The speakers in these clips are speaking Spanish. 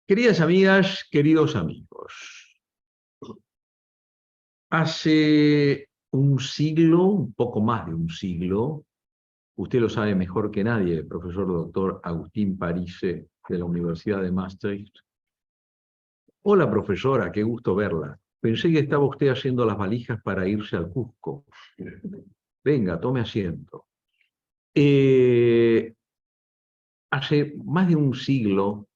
Queridas amigas, queridos amigos, hace un siglo, un poco más de un siglo, usted lo sabe mejor que nadie, el profesor doctor Agustín Parise de la Universidad de Maastricht. Hola profesora, qué gusto verla. Pensé que estaba usted haciendo las valijas para irse al Cusco. Venga, tome asiento. Hace más de un siglo,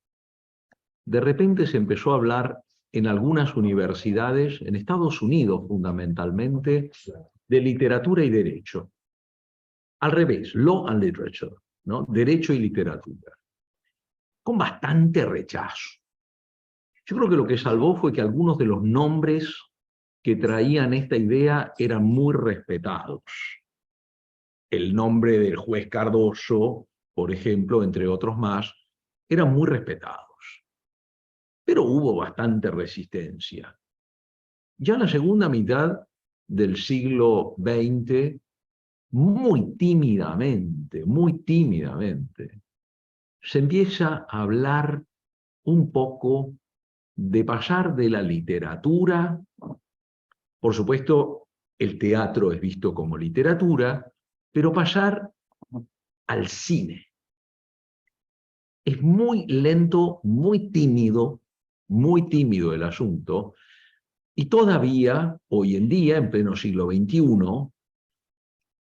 de repente se empezó a hablar en algunas universidades, en Estados Unidos fundamentalmente, de literatura y derecho. Al revés, law and literature, ¿no? Derecho y literatura. Con bastante rechazo. Yo creo que lo que salvó fue que algunos de los nombres que traían esta idea eran muy respetados. El nombre del juez Cardoso, por ejemplo, entre otros más, eran muy respetados. Pero hubo bastante resistencia. Ya en la segunda mitad del siglo XX, muy tímidamente, se empieza a hablar un poco de pasar de la literatura. Por supuesto, el teatro es visto como literatura, pero pasar al cine. Es muy lento, muy tímido el asunto, y todavía, hoy en día, en pleno siglo XXI,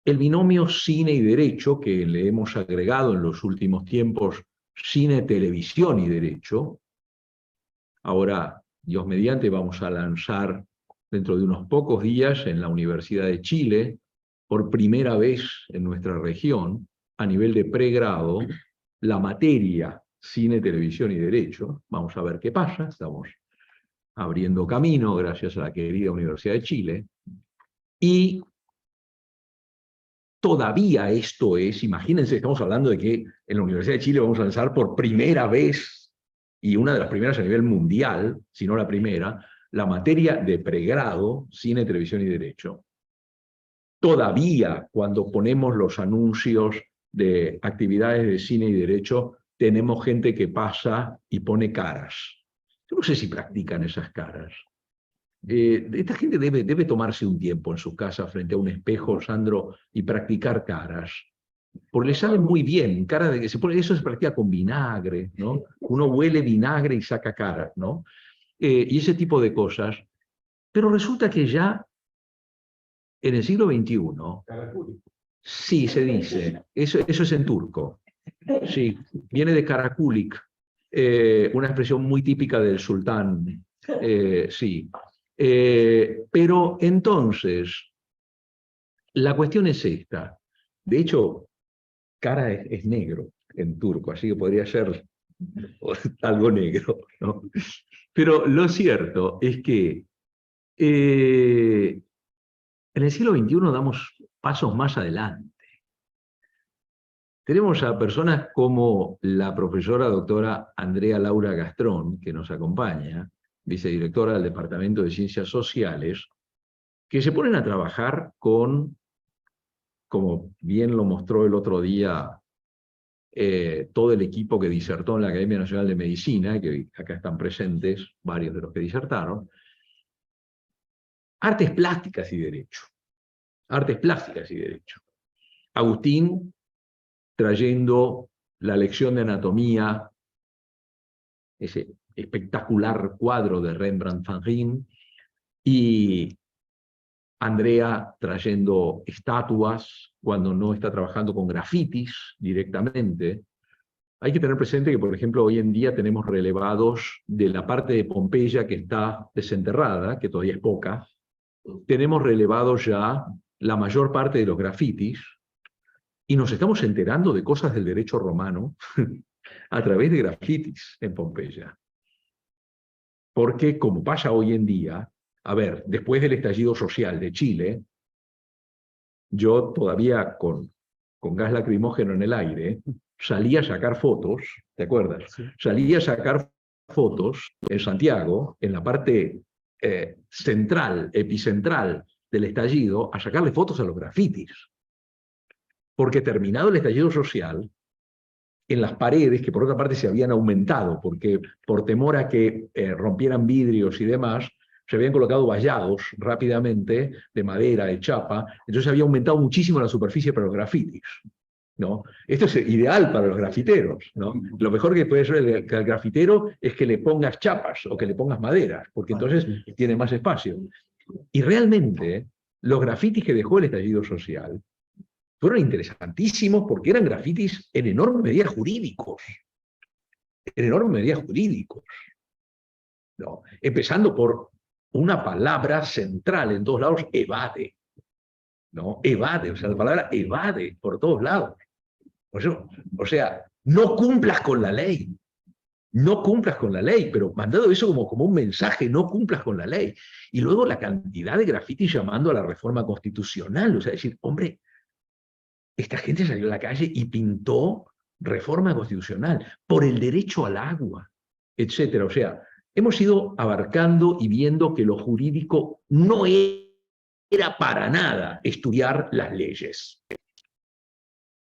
el binomio cine y derecho, que le hemos agregado en los últimos tiempos cine, televisión y derecho, ahora, Dios mediante, vamos a lanzar dentro de unos pocos días en la Universidad de Chile, por primera vez en nuestra región, a nivel de pregrado, la materia cine, televisión y derecho. Vamos a ver qué pasa, estamos abriendo camino gracias a la querida Universidad de Chile. Y todavía esto es, imagínense, estamos hablando de que en la Universidad de Chile vamos a lanzar por primera vez, y una de las primeras a nivel mundial, si no la primera, la materia de pregrado, cine, televisión y derecho. Todavía cuando ponemos los anuncios de actividades de cine y derecho, tenemos gente que pasa y pone caras. Yo no sé si practican esas caras. Esta gente debe tomarse un tiempo en su casa frente a un espejo, Sandro, y practicar caras. Porque le salen muy bien, cara de que eso se practica con vinagre, ¿no? Uno huele vinagre y saca caras, ¿no? Y ese tipo de cosas. Pero resulta que ya en el siglo XXI, sí se dice, eso es en turco, sí, viene de karakulik, una expresión muy típica del sultán, sí. Pero entonces, la cuestión es esta. De hecho, cara es negro en turco, así que podría ser algo negro, ¿no? Pero lo cierto es que en el siglo XXI damos pasos más adelante. Tenemos a personas como la profesora doctora Andrea Laura Gastrón, que nos acompaña, vicedirectora del Departamento de Ciencias Sociales, que se ponen a trabajar con, como bien lo mostró el otro día todo el equipo que disertó en la Academia Nacional de Medicina, que acá están presentes varios de los que disertaron, artes plásticas y derecho. Artes plásticas y derecho. Agustín trayendo la lección de anatomía, ese espectacular cuadro de Rembrandt van Rijn, y Andrea trayendo estatuas cuando no está trabajando con grafitis directamente. Hay que tener presente que, por ejemplo, hoy en día tenemos relevados de la parte de Pompeya que está desenterrada, que todavía es poca, tenemos relevados ya la mayor parte de los grafitis, y nos estamos enterando de cosas del derecho romano a través de grafitis en Pompeya. Porque, como pasa hoy en día, a ver, después del estallido social de Chile, yo todavía con gas lacrimógeno en el aire, salí a sacar fotos, ¿te acuerdas? Sí. Salí a sacar fotos en Santiago, en la parte central, epicentral del estallido, a sacarle fotos a los grafitis. Porque terminado el estallido social, en las paredes, que por otra parte se habían aumentado, porque por temor a que rompieran vidrios y demás, se habían colocado vallados rápidamente de madera, de chapa, entonces había aumentado muchísimo la superficie para los grafitis, ¿no? Esto es ideal para los grafiteros, ¿no? Lo mejor que puede ser el grafitero es que le pongas chapas o que le pongas maderas, porque entonces tiene más espacio. Y realmente los grafitis que dejó el estallido social fueron interesantísimos porque eran grafitis en enorme medida jurídicos. En enorme medida jurídicos. ¿No? Empezando por una palabra central en todos lados, evade. ¿No? Evade, o sea, la palabra evade por todos lados. O sea, no cumplas con la ley. No cumplas con la ley, pero mandado eso como un mensaje, no cumplas con la ley. Y luego la cantidad de grafitis llamando a la reforma constitucional. O sea, decir, hombre, esta gente salió a la calle y pintó reforma constitucional por el derecho al agua, etcétera. O sea, hemos ido abarcando y viendo que lo jurídico no era para nada estudiar las leyes.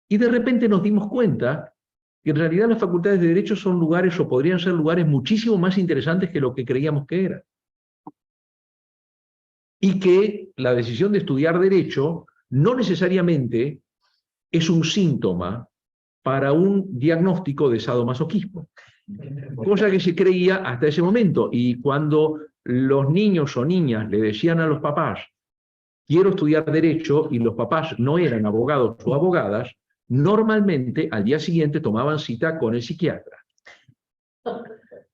Y de repente nos dimos cuenta que en realidad las facultades de Derecho son lugares, o podrían ser lugares muchísimo más interesantes que lo que creíamos que eran. Y que la decisión de estudiar Derecho no necesariamente es un síntoma para un diagnóstico de sadomasoquismo. Cosa que se creía hasta ese momento. Y cuando los niños o niñas le decían a los papás, quiero estudiar Derecho, y los papás no eran abogados o abogadas, normalmente al día siguiente tomaban cita con el psiquiatra,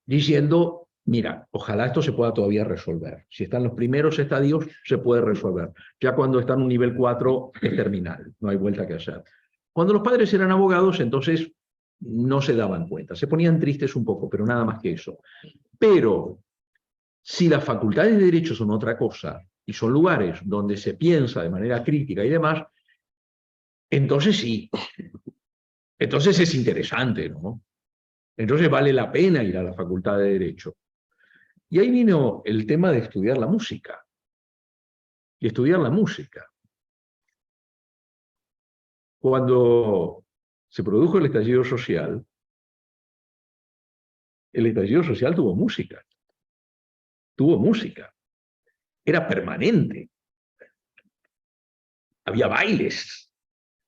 diciendo, mira, ojalá esto se pueda todavía resolver. Si están los primeros estadios, se puede resolver. Ya cuando está en un nivel 4, es terminal, no hay vuelta que hacer. Cuando los padres eran abogados, entonces no se daban cuenta, se ponían tristes un poco, pero nada más que eso. Pero si las facultades de Derecho son otra cosa, y son lugares donde se piensa de manera crítica y demás, entonces sí. Entonces es interesante, ¿no? Entonces vale la pena ir a la Facultad de Derecho. Y ahí vino el tema de estudiar la música. Y estudiar la música. Cuando se produjo el estallido social tuvo música. Tuvo música. Era permanente. Había bailes.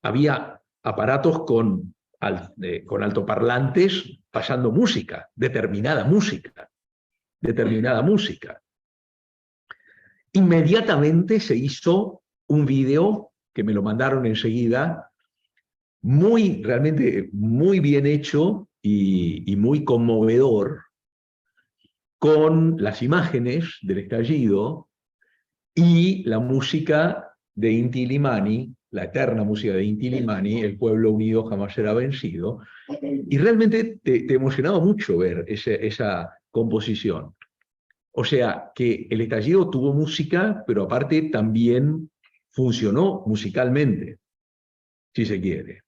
Había aparatos con altoparlantes pasando música, determinada música. Determinada música. Inmediatamente se hizo un video, que me lo mandaron enseguida, realmente muy bien hecho y muy conmovedor, con las imágenes del estallido y la música de Inti Illimani, la eterna música de Inti Illimani, El pueblo unido jamás será vencido, y realmente te emocionaba mucho ver esa composición. O sea, que el estallido tuvo música, pero aparte también funcionó musicalmente, si se quiere.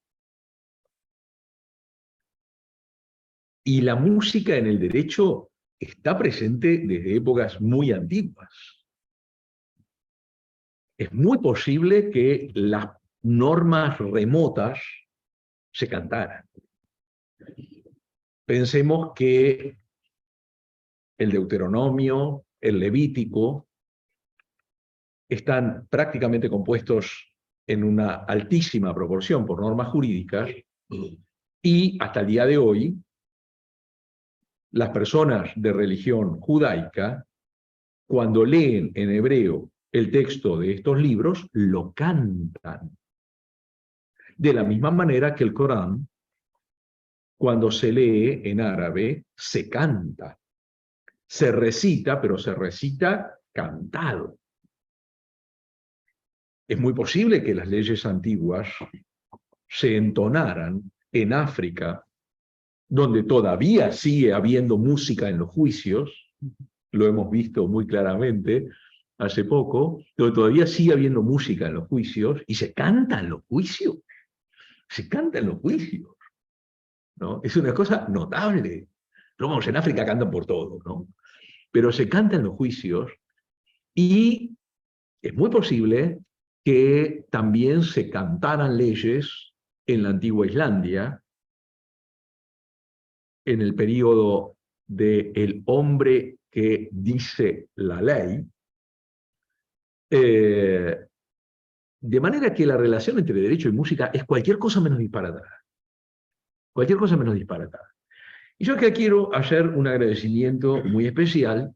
Y la música en el derecho está presente desde épocas muy antiguas. Es muy posible que las normas remotas se cantaran. Pensemos que el Deuteronomio, el Levítico, están prácticamente compuestos en una altísima proporción por normas jurídicas, y hasta el día de hoy, las personas de religión judaica, cuando leen en hebreo el texto de estos libros, lo cantan. De la misma manera que el Corán, cuando se lee en árabe, se canta. Se recita, pero se recita cantado. Es muy posible que las leyes antiguas se entonaran en África, donde todavía sigue habiendo música en los juicios, lo hemos visto muy claramente hace poco, donde todavía sigue habiendo música en los juicios, y se canta en los juicios. Se canta en los juicios, ¿no? Es una cosa notable. No, vamos, en África cantan por todo, ¿no? Pero se canta en los juicios, y es muy posible que también se cantaran leyes en la antigua Islandia, en el periodo del hombre que dice la ley, de manera que la relación entre derecho y música es cualquier cosa menos disparatada. Cualquier cosa menos disparatada. Y yo acá quiero hacer un agradecimiento muy especial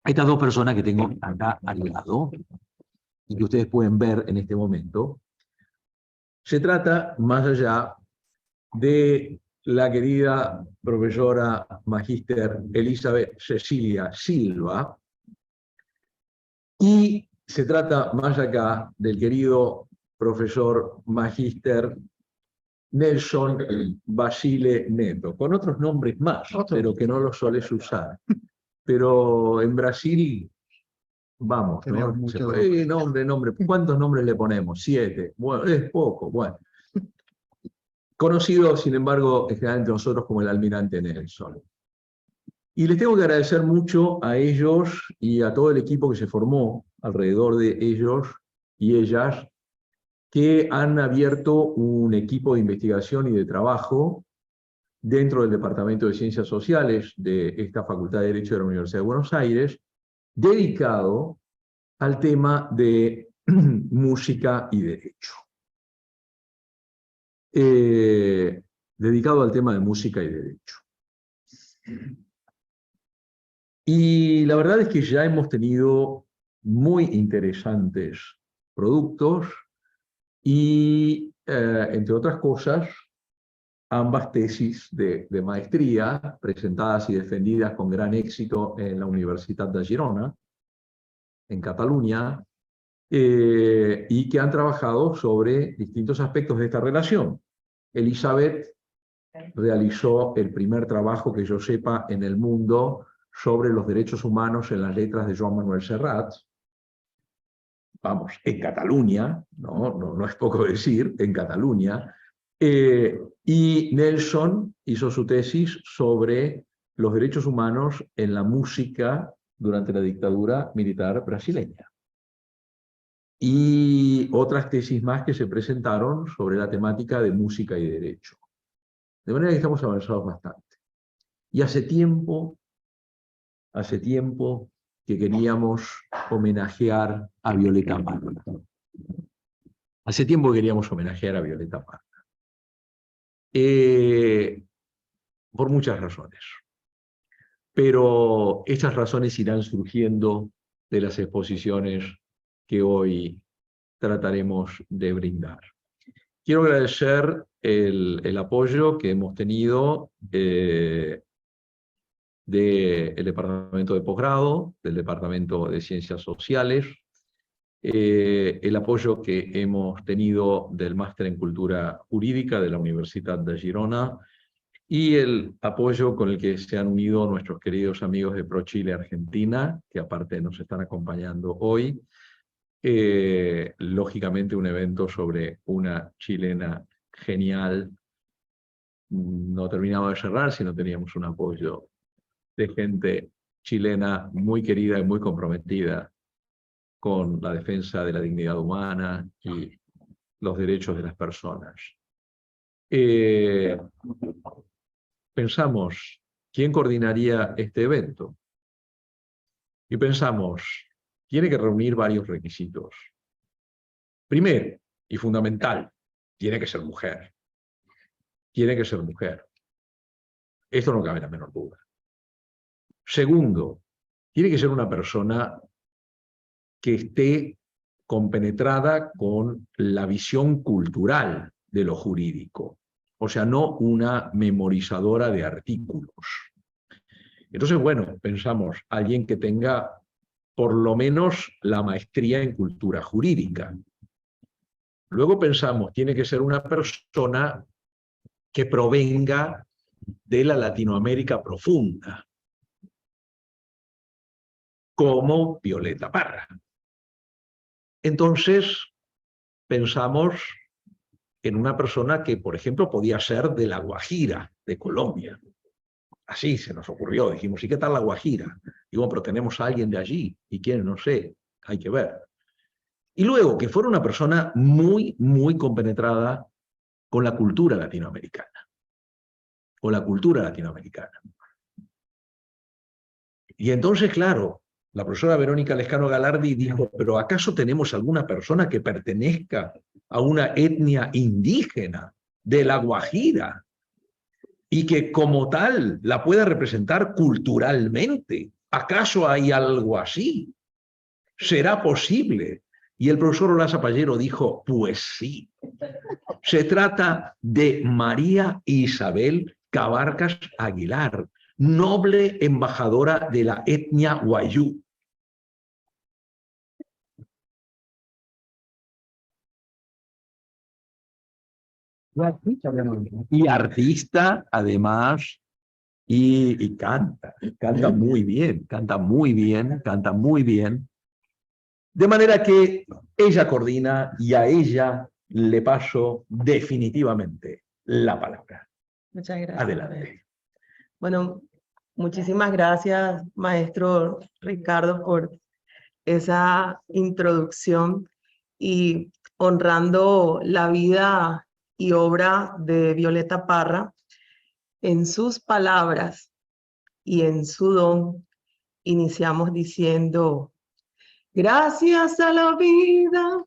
a estas dos personas que tengo acá al lado y que ustedes pueden ver en este momento. Se trata, más allá, de la querida profesora magíster Elizabeth Cecilia Silva, y se trata, más acá, del querido profesor magíster Nelson Basile Neto, con otros nombres más, pero que no los sueles usar. Pero en Brasil, vamos, ¿no? Nombre, ¿cuántos nombres le ponemos? 7. Bueno, es poco, bueno. Conocido, sin embargo, generalmente nosotros como el almirante Nelson. Y les tengo que agradecer mucho a ellos y a todo el equipo que se formó alrededor de ellos y ellas, que han abierto un equipo de investigación y de trabajo dentro del Departamento de Ciencias Sociales de esta Facultad de Derecho de la Universidad de Buenos Aires, dedicado al tema de música y derecho. Dedicado al tema de música y derecho. Y la verdad es que ya hemos tenido muy interesantes productos y, entre otras cosas, ambas tesis de maestría presentadas y defendidas con gran éxito en la Universitat de Girona, en Cataluña, y que han trabajado sobre distintos aspectos de esta relación. Elizabeth realizó el primer trabajo que yo sepa en el mundo sobre los derechos humanos en las letras de Joan Manuel Serrat. Vamos, en Cataluña, no es poco decir, en Cataluña. Y Nelson hizo su tesis sobre los derechos humanos en la música durante la dictadura militar brasileña. Y otras tesis más que se presentaron sobre la temática de música y derecho. De manera que estamos avanzados bastante. Y hace tiempo que queríamos homenajear a Violeta Parra. Hace tiempo que queríamos homenajear a Violeta Parra. Por muchas razones. Pero estas razones irán surgiendo de las exposiciones que hoy trataremos de brindar. Quiero agradecer el apoyo que hemos tenido del Departamento de Posgrado, del Departamento de Ciencias Sociales, el apoyo que hemos tenido del Máster en Cultura Jurídica de la Universidad de Girona y el apoyo con el que se han unido nuestros queridos amigos de ProChile Argentina, que aparte nos están acompañando hoy. Lógicamente un evento sobre una chilena genial. No terminaba de cerrar si no teníamos un apoyo de gente chilena muy querida y muy comprometida con la defensa de la dignidad humana y los derechos de las personas. Pensamos, ¿quién coordinaría este evento? Y pensamos, tiene que reunir varios requisitos. Primero, y fundamental, tiene que ser mujer. Tiene que ser mujer. Esto no cabe la menor duda. Segundo, tiene que ser una persona que esté compenetrada con la visión cultural de lo jurídico. O sea, no una memorizadora de artículos. Entonces, bueno, pensamos, alguien que tenga por lo menos la maestría en cultura jurídica. Luego pensamos, tiene que ser una persona que provenga de la Latinoamérica profunda, como Violeta Parra. Entonces, pensamos en una persona que, por ejemplo, podía ser de La Guajira, de Colombia. Así se nos ocurrió, dijimos, ¿y qué tal La Guajira? Digo, pero tenemos a alguien de allí, ¿y quién? No sé, hay que ver. Y luego, que fuera una persona muy, muy compenetrada con la cultura latinoamericana. o la cultura latinoamericana. Y entonces, claro, la profesora Verónica Lescano Galardi dijo, pero ¿acaso tenemos alguna persona que pertenezca a una etnia indígena de La Guajira y que como tal la pueda representar culturalmente? ¿Acaso hay algo así? ¿Será posible? Y el profesor Olaza Pallero dijo, pues sí. Se trata de María Isabel Cabarcas Aguilar, noble embajadora de la etnia Wayuu. Y artista, además, y canta muy bien, canta muy bien, canta muy bien. De manera que ella coordina y a ella le paso definitivamente la palabra. Muchas gracias. Adelante. Bueno, muchísimas gracias, maestro Ricardo, por esa introducción y honrando la vida y obra de Violeta Parra. En sus palabras y en su don, iniciamos diciendo, gracias a la vida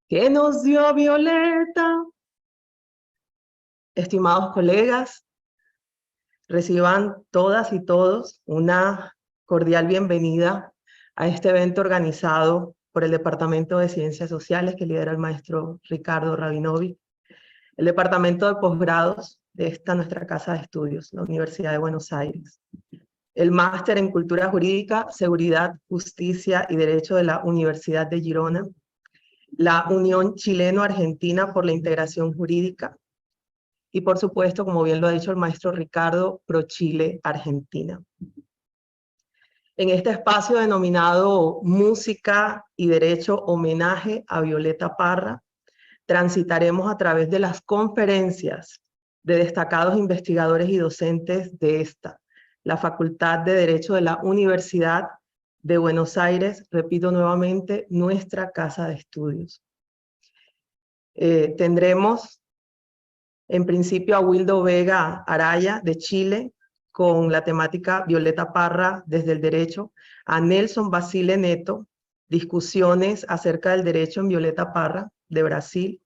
que nos dio Violeta. Estimados colegas, reciban todas y todos una cordial bienvenida a este evento organizado por el Departamento de Ciencias Sociales que lidera el maestro Ricardo Rabinovic, el Departamento de Posgrados de esta nuestra casa de estudios, la Universidad de Buenos Aires, el Máster en Cultura Jurídica, Seguridad, Justicia y Derecho de la Universidad de Girona, la Unión Chileno-Argentina por la Integración Jurídica, y por supuesto, como bien lo ha dicho el maestro Ricardo, ProChile Argentina. En este espacio denominado Música y Derecho Homenaje a Violeta Parra, transitaremos a través de las conferencias de destacados investigadores y docentes de la Facultad de Derecho de la Universidad de Buenos Aires, repito nuevamente, nuestra casa de estudios. Tendremos en principio a Wildo Vega Araya de Chile, con la temática Violeta Parra desde el derecho, a Nelson Basile Neto, discusiones acerca del derecho en Violeta Parra de Brasil,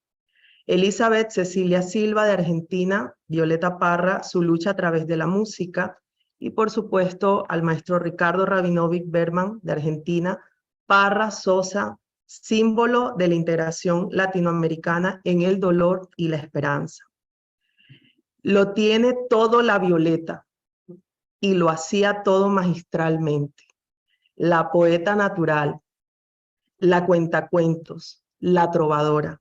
Elizabeth Cecilia Silva de Argentina, Violeta Parra, su lucha a través de la música, y por supuesto al maestro Ricardo Rabinovic Berman de Argentina, Parra Sosa, símbolo de la integración latinoamericana en el dolor y la esperanza. Lo tiene todo la Violeta y lo hacía todo magistralmente. La poeta natural, la cuentacuentos, la trovadora,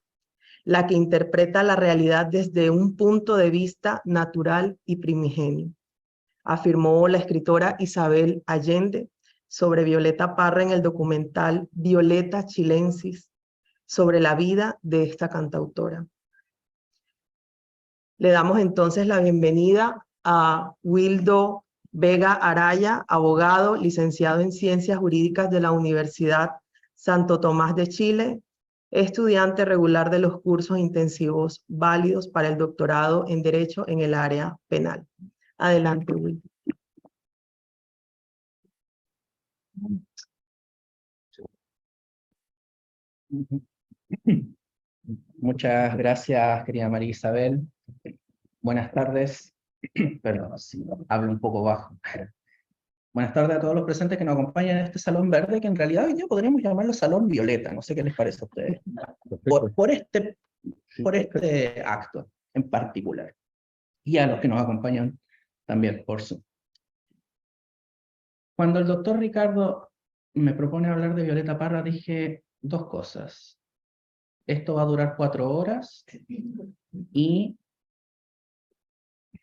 la que interpreta la realidad desde un punto de vista natural y primigenio, afirmó la escritora Isabel Allende sobre Violeta Parra en el documental Violeta Chilensis, sobre la vida de esta cantautora. Le damos entonces la bienvenida a Wildo Vega Araya, abogado, licenciado en Ciencias Jurídicas de la Universidad Santo Tomás de Chile, estudiante regular de los cursos intensivos válidos para el doctorado en Derecho en el área penal. Adelante, Wildo. Muchas gracias, querida María Isabel. Buenas tardes. Perdón, si hablo un poco bajo. Buenas tardes a todos los presentes que nos acompañan en este Salón Verde, que en realidad hoy día podríamos llamarlo Salón Violeta. No sé qué les parece a ustedes. Por este acto en particular. Y a los que nos acompañan también por Zoom. Cuando el doctor Ricardo me propone hablar de Violeta Parra, dije dos cosas. Esto va a durar 4 horas y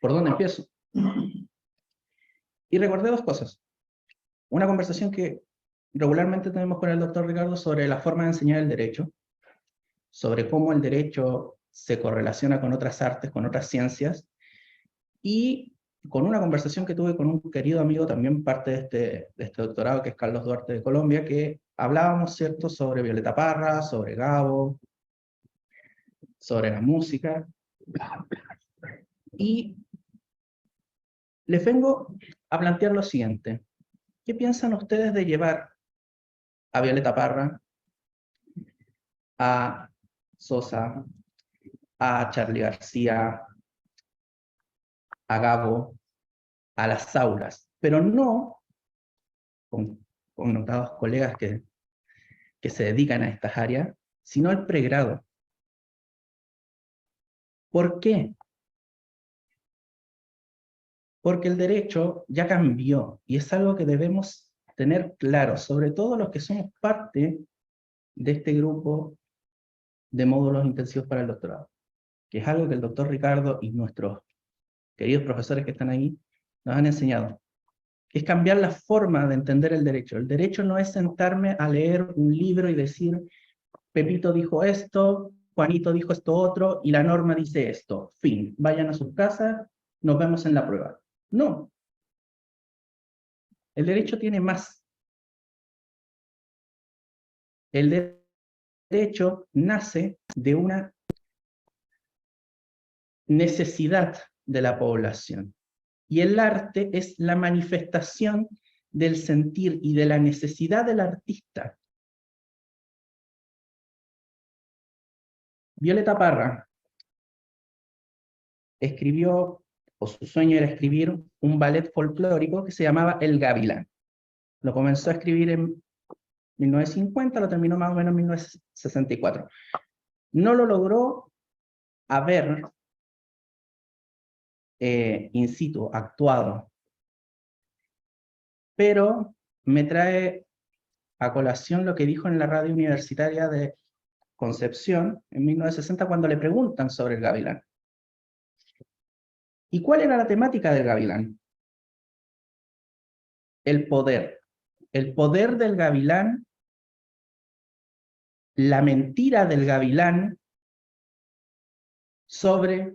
¿por dónde empiezo? Y recordé dos cosas. Una conversación que regularmente tenemos con el doctor Ricardo sobre la forma de enseñar el derecho, sobre cómo el derecho se correlaciona con otras artes, con otras ciencias, y con una conversación que tuve con un querido amigo, también parte de este doctorado, que es Carlos Duarte de Colombia, que hablábamos, ¿cierto?, sobre Violeta Parra, sobre Gabo, sobre la música, y les vengo a plantear lo siguiente. ¿Qué piensan ustedes de llevar a Violeta Parra, a Sosa, a Charly García, a Gabo, a las aulas, pero no con notados colegas que se dedican a estas áreas, sino al pregrado? ¿Por qué? Porque el derecho ya cambió y es algo que debemos tener claro, sobre todo los que somos parte de este grupo de módulos intensivos para el doctorado, que es algo que el doctor Ricardo y nuestros queridos profesores que están ahí nos han enseñado, que es cambiar la forma de entender el derecho. El derecho no es sentarme a leer un libro y decir, Pepito dijo esto, Juanito dijo esto otro, y la norma dice esto. Fin, vayan a sus casas, nos vemos en la prueba. No. El derecho tiene más. El derecho nace de una necesidad de la población. Y el arte es la manifestación del sentir y de la necesidad del artista. Violeta Parra escribió, o su sueño era escribir, un ballet folclórico que se llamaba El Gavilán. Lo comenzó a escribir en 1950, lo terminó más o menos en 1964. No lo logró haber in situ, actuado, pero me trae a colación lo que dijo en la radio universitaria de Concepción en 1960 cuando le preguntan sobre el Gavilán. ¿Y cuál era la temática del Gavilán? El poder. El poder del Gavilán, la mentira del Gavilán sobre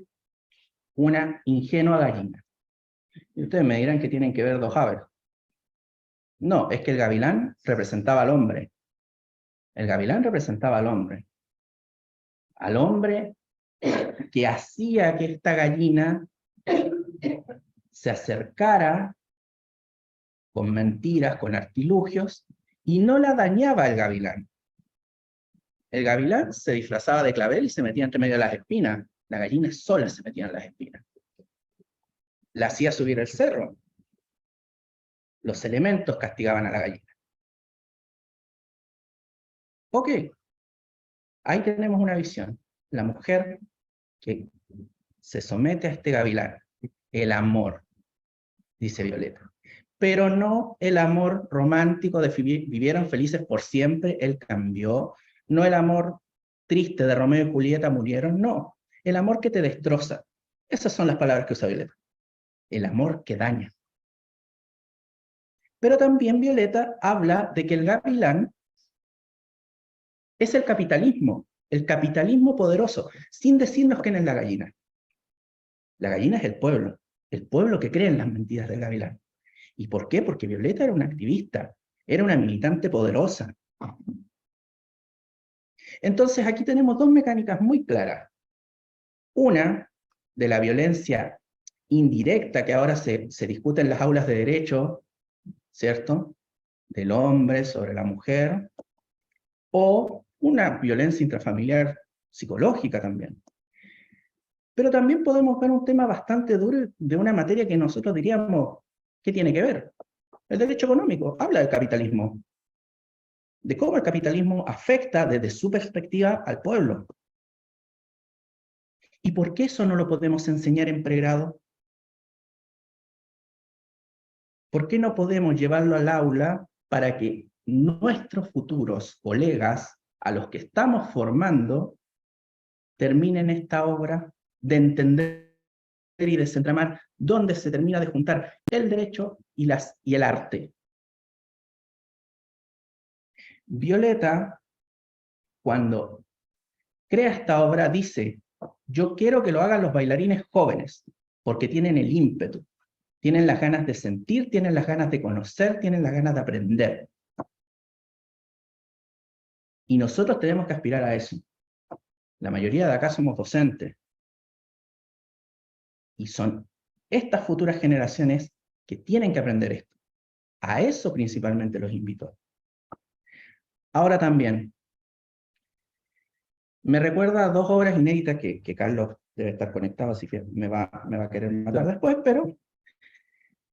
una ingenua gallina. Y ustedes me dirán que tienen que ver dos aves. No, es que el Gavilán representaba al hombre. El Gavilán representaba al hombre. Al hombre que hacía que esta gallina se acercara con mentiras, con artilugios, y no la dañaba el Gavilán. El Gavilán se disfrazaba de clavel y se metía entre medio de las espinas. La gallina sola se metía en las espinas. La hacía subir el cerro. Los elementos castigaban a la gallina. Ok, ahí tenemos una visión. La mujer que se somete a este Gavilán. El amor, dice Violeta. Pero no el amor romántico de vivieron felices por siempre, él cambió. No el amor triste de Romeo y Julieta murieron, no. El amor que te destroza. Esas son las palabras que usa Violeta. El amor que daña. Pero también Violeta habla de que el Gavilán es el capitalismo poderoso, sin decirnos quién es la gallina. La gallina es el pueblo que cree en las mentiras del Gavilán. ¿Y por qué? Porque Violeta era una activista, era una militante poderosa. Entonces aquí tenemos dos mecánicas muy claras. Una, de la violencia indirecta que ahora se discute en las aulas de derecho, ¿cierto? Del hombre sobre la mujer, o una violencia intrafamiliar psicológica también. Pero también podemos ver un tema bastante duro de una materia que nosotros diríamos, ¿qué tiene que ver? El derecho económico habla del capitalismo, de cómo el capitalismo afecta desde su perspectiva al pueblo. ¿Y por qué eso no lo podemos enseñar en pregrado? ¿Por qué no podemos llevarlo al aula para que nuestros futuros colegas, a los que estamos formando, terminen esta obra de entender y desentramar dónde se termina de juntar el derecho y el arte? Violeta, cuando crea esta obra, dice, yo quiero que lo hagan los bailarines jóvenes, porque tienen el ímpetu, tienen las ganas de sentir, tienen las ganas de conocer, tienen las ganas de aprender. Y nosotros tenemos que aspirar a eso. La mayoría de acá somos docentes. Y son estas futuras generaciones que tienen que aprender esto. A eso principalmente los invito. Ahora también, me recuerda a dos obras inéditas que Carlos debe estar conectado, así que me va a querer matar después, pero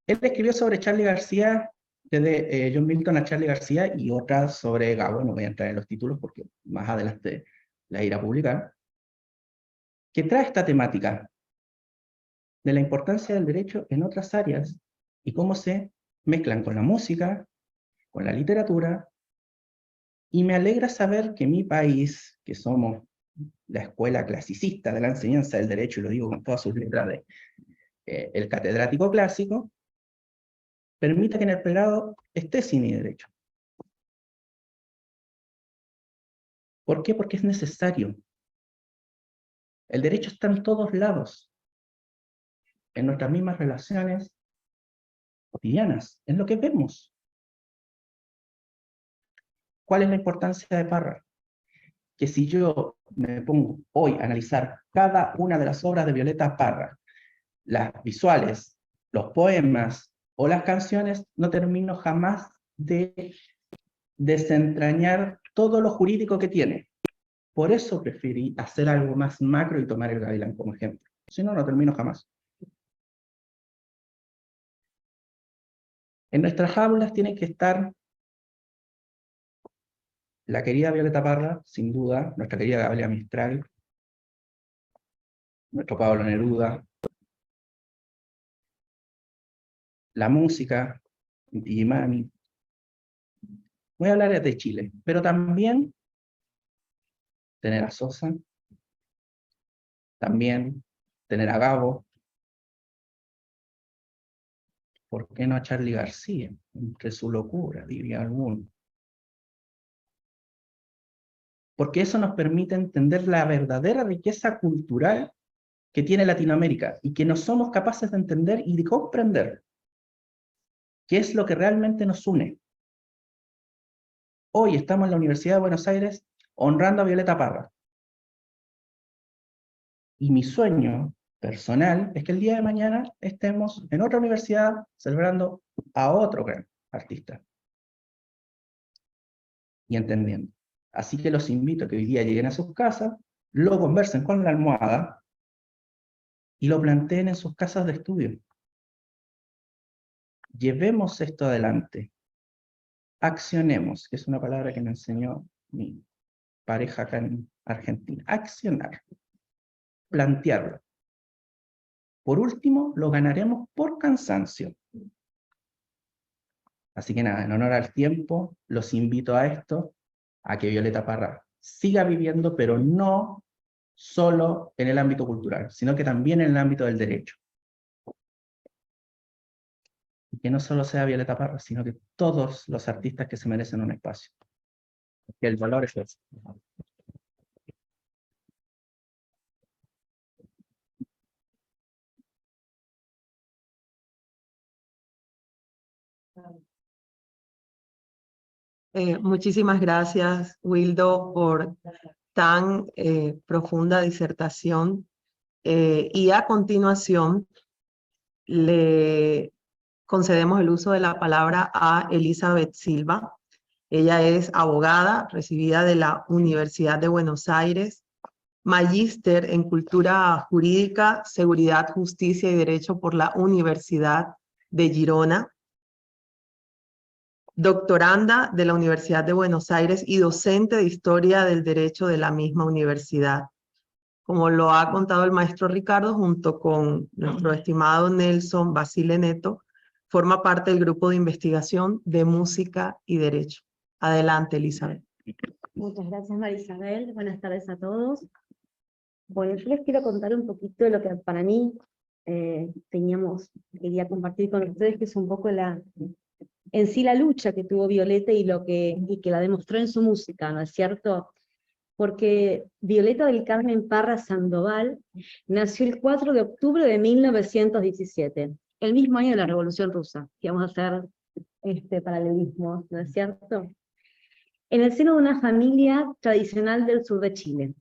él escribió sobre Charly García, desde John Milton a Charly García, y otra sobre Gabo, no voy a entrar en los títulos porque más adelante la irá a publicar, que trae esta temática de la importancia del derecho en otras áreas y cómo se mezclan con la música, con la literatura, y me alegra saber que mi país, que somos la escuela clasicista de la enseñanza del derecho, y lo digo con todas sus letras de el catedrático clásico, permita que en el pregrado esté cine y derecho. ¿Por qué? Porque es necesario. El derecho está en todos lados, en nuestras mismas relaciones cotidianas, en lo que vemos. ¿Cuál es la importancia de Parra? Que si yo me pongo hoy a analizar cada una de las obras de Violeta Parra, las visuales, los poemas o las canciones, no termino jamás de desentrañar todo lo jurídico que tiene. Por eso preferí hacer algo más macro y tomar el Gavilán como ejemplo. Si no, no termino jamás. En nuestras aulas tiene que estar la querida Violeta Parra, sin duda, nuestra querida Gabriela Mistral, nuestro Pablo Neruda, la música, Digimani. Voy a hablar de Chile, pero también tener a Sosa, también tener a Gabo, ¿por qué no a Charly García? Entre su locura, diría alguno. Porque eso nos permite entender la verdadera riqueza cultural que tiene Latinoamérica y que no somos capaces de entender y de comprender, qué es lo que realmente nos une. Hoy estamos en la Universidad de Buenos Aires honrando a Violeta Parra. Y mi sueño personal es que el día de mañana estemos en otra universidad celebrando a otro gran artista. Y entendiendo. Así que los invito a que hoy día lleguen a sus casas, lo conversen con la almohada y lo planteen en sus casas de estudio. Llevemos esto adelante. Accionemos, que es una palabra que me enseñó mi pareja acá en Argentina. Accionar. Plantearlo. Por último, lo ganaremos por cansancio. Así que nada, en honor al tiempo, los invito a esto, a que Violeta Parra siga viviendo, pero no solo en el ámbito cultural, sino que también en el ámbito del derecho. Y que no solo sea Violeta Parra, sino que todos los artistas que se merecen un espacio. Que el valor es ese. Muchísimas gracias, Wildo, por tan profunda disertación. Y a continuación le concedemos el uso de la palabra a Elizabeth Silva. Ella es abogada recibida de la Universidad de Buenos Aires, magíster en Cultura Jurídica, Seguridad, Justicia y Derecho por la Universidad de Girona, doctoranda de la Universidad de Buenos Aires y docente de Historia del Derecho de la misma universidad. Como lo ha contado el maestro Ricardo, junto con nuestro estimado Nelson Basile Neto, forma parte del grupo de investigación de música y derecho. Adelante, Elizabeth. Muchas gracias, María Isabel. Buenas tardes a todos. Bueno, yo les quiero contar un poquito de lo que para mí quería compartir con ustedes, que es un poco en sí la lucha que tuvo Violeta y que la demostró en su música, ¿no es cierto? Porque Violeta del Carmen Parra Sandoval nació el 4 de octubre de 1917, el mismo año de la Revolución Rusa, que vamos a hacer este paralelismo, ¿no es cierto? En el seno de una familia tradicional del sur de Chile.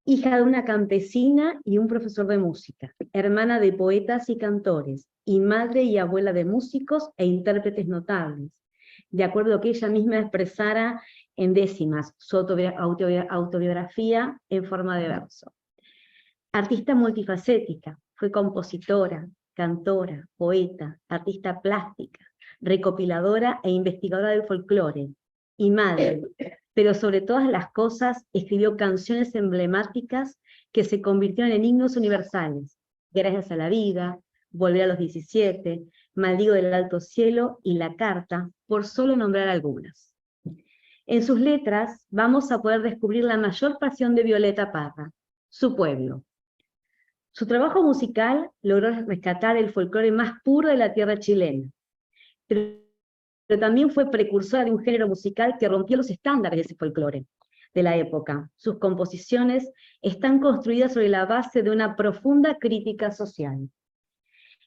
hija de una campesina y un profesor de música, hermana de poetas y cantores, y madre y abuela de músicos e intérpretes notables, de acuerdo a lo que ella misma expresara en Décimas, su autobiografía en forma de verso. Artista multifacética, fue compositora, cantora, poeta, artista plástica, recopiladora e investigadora del folclore, y madre, pero sobre todas las cosas escribió canciones emblemáticas que se convirtieron en himnos universales, Gracias a la vida, Volver a los 17, Maldigo del alto cielo y La carta, por solo nombrar algunas. En sus letras vamos a poder descubrir la mayor pasión de Violeta Parra, su pueblo. Su trabajo musical logró rescatar el folclore más puro de la tierra chilena, pero también fue precursora de un género musical que rompió los estándares de ese folclore de la época. Sus composiciones están construidas sobre la base de una profunda crítica social.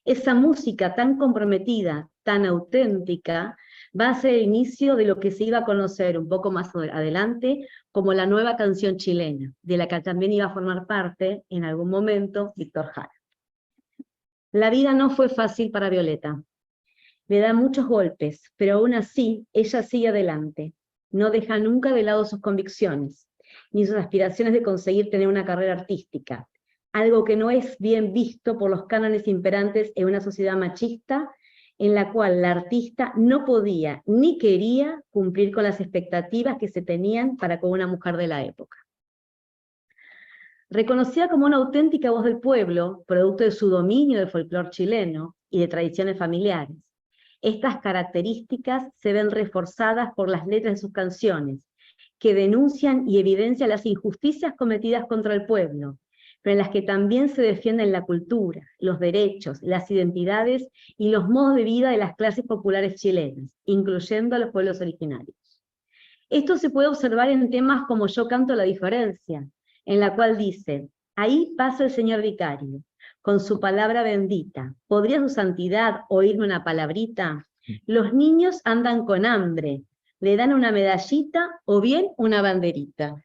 Esa música tan comprometida, tan auténtica, va a ser el inicio de lo que se iba a conocer un poco más adelante como la nueva canción chilena, de la que también iba a formar parte en algún momento Víctor Jara. La vida no fue fácil para Violeta. Le da muchos golpes, pero aún así ella sigue adelante. No deja nunca de lado sus convicciones, ni sus aspiraciones de conseguir tener una carrera artística, algo que no es bien visto por los cánones imperantes en una sociedad machista, en la cual la artista no podía ni quería cumplir con las expectativas que se tenían para con una mujer de la época. Reconocida como una auténtica voz del pueblo, producto de su dominio del folclore chileno y de tradiciones familiares, estas características se ven reforzadas por las letras de sus canciones, que denuncian y evidencian las injusticias cometidas contra el pueblo, pero en las que también se defienden la cultura, los derechos, las identidades y los modos de vida de las clases populares chilenas, incluyendo a los pueblos originarios. Esto se puede observar en temas como Yo canto la diferencia, en la cual dice: ahí pasa el señor vicario, con su palabra bendita, ¿podría su santidad oírme una palabrita? Los niños andan con hambre, le dan una medallita o bien una banderita.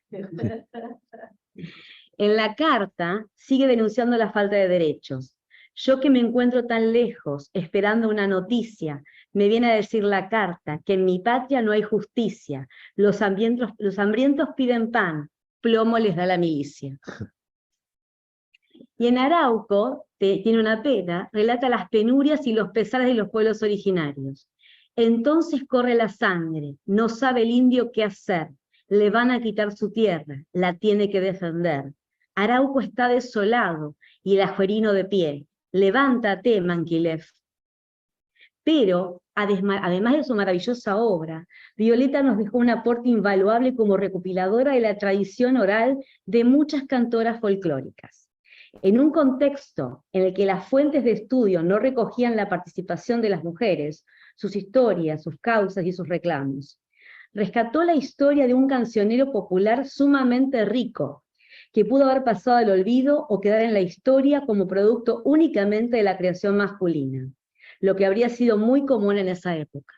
En la carta sigue denunciando la falta de derechos. Yo que me encuentro tan lejos, esperando una noticia, me viene a decir la carta que en mi patria no hay justicia, los hambrientos piden pan, plomo les da la milicia. Y en Arauco, tiene una pena, relata las penurias y los pesares de los pueblos originarios. Entonces corre la sangre, no sabe el indio qué hacer, le van a quitar su tierra, la tiene que defender. Arauco está desolado y el ajuerino de pie, levántate, Manquilef. Pero, además de su maravillosa obra, Violeta nos dejó un aporte invaluable como recopiladora de la tradición oral de muchas cantoras folclóricas. En un contexto en el que las fuentes de estudio no recogían la participación de las mujeres, sus historias, sus causas y sus reclamos, rescató la historia de un cancionero popular sumamente rico, que pudo haber pasado al olvido o quedar en la historia como producto únicamente de la creación masculina, lo que habría sido muy común en esa época.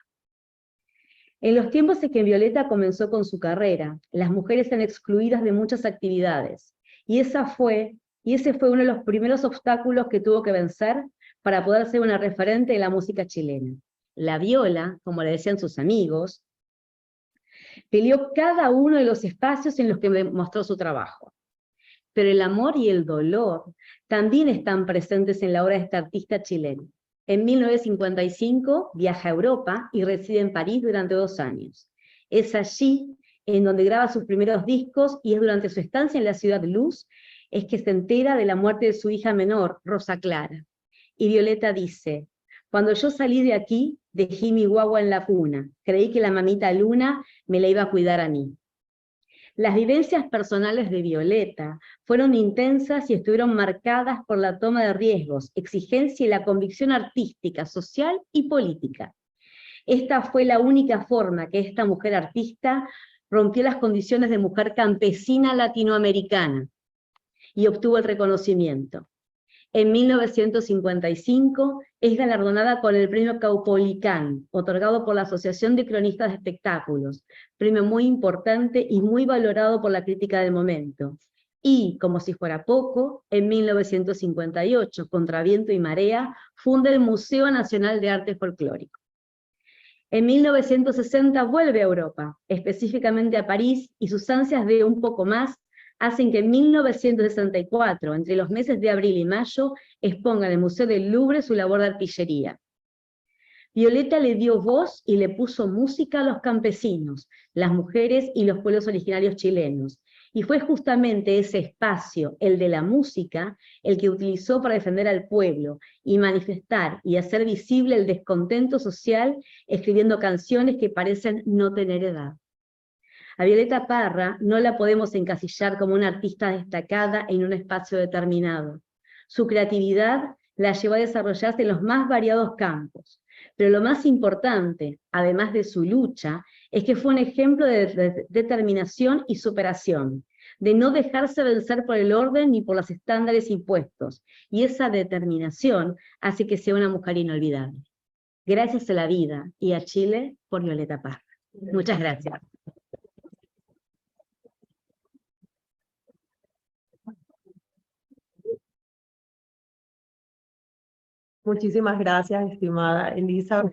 En los tiempos en que Violeta comenzó con su carrera, las mujeres eran excluidas de muchas actividades, y ese fue uno de los primeros obstáculos que tuvo que vencer para poder ser una referente de la música chilena. La viola, como le decían sus amigos, peleó cada uno de los espacios en los que mostró su trabajo. Pero el amor y el dolor también están presentes en la obra de esta artista chilena. En 1955 viaja a Europa y reside en París durante 2 años. Es allí en donde graba sus primeros discos, y es durante su estancia en la Ciudad Luz es que se entera de la muerte de su hija menor, Rosa Clara. Y Violeta dice: cuando yo salí de aquí, dejé mi guagua en la cuna, creí que la mamita Luna me la iba a cuidar a mí. Las vivencias personales de Violeta fueron intensas y estuvieron marcadas por la toma de riesgos, exigencia y la convicción artística, social y política. Esta fue la única forma que esta mujer artista rompió las condiciones de mujer campesina latinoamericana y obtuvo el reconocimiento. En 1955 es galardonada con el premio Caupolicán, otorgado por la Asociación de Cronistas de Espectáculos, premio muy importante y muy valorado por la crítica del momento. Y, como si fuera poco, en 1958, contra viento y marea, funda el Museo Nacional de Arte Folclórico. En 1960 vuelve a Europa, específicamente a París, y sus ansias de un poco más hacen que en 1964, entre los meses de abril y mayo, exponga en el Museo del Louvre su labor de artillería. Violeta le dio voz y le puso música a los campesinos, las mujeres y los pueblos originarios chilenos, y fue justamente ese espacio, el de la música, el que utilizó para defender al pueblo y manifestar y hacer visible el descontento social, escribiendo canciones que parecen no tener edad. A Violeta Parra no la podemos encasillar como una artista destacada en un espacio determinado. Su creatividad la llevó a desarrollarse en los más variados campos. Pero lo más importante, además de su lucha, es que fue un ejemplo de determinación y superación, de no dejarse vencer por el orden ni por los estándares impuestos, y esa determinación hace que sea una mujer inolvidable. Gracias a la vida y a Chile por Violeta Parra. Muchas gracias. Muchísimas gracias, estimada Elisa,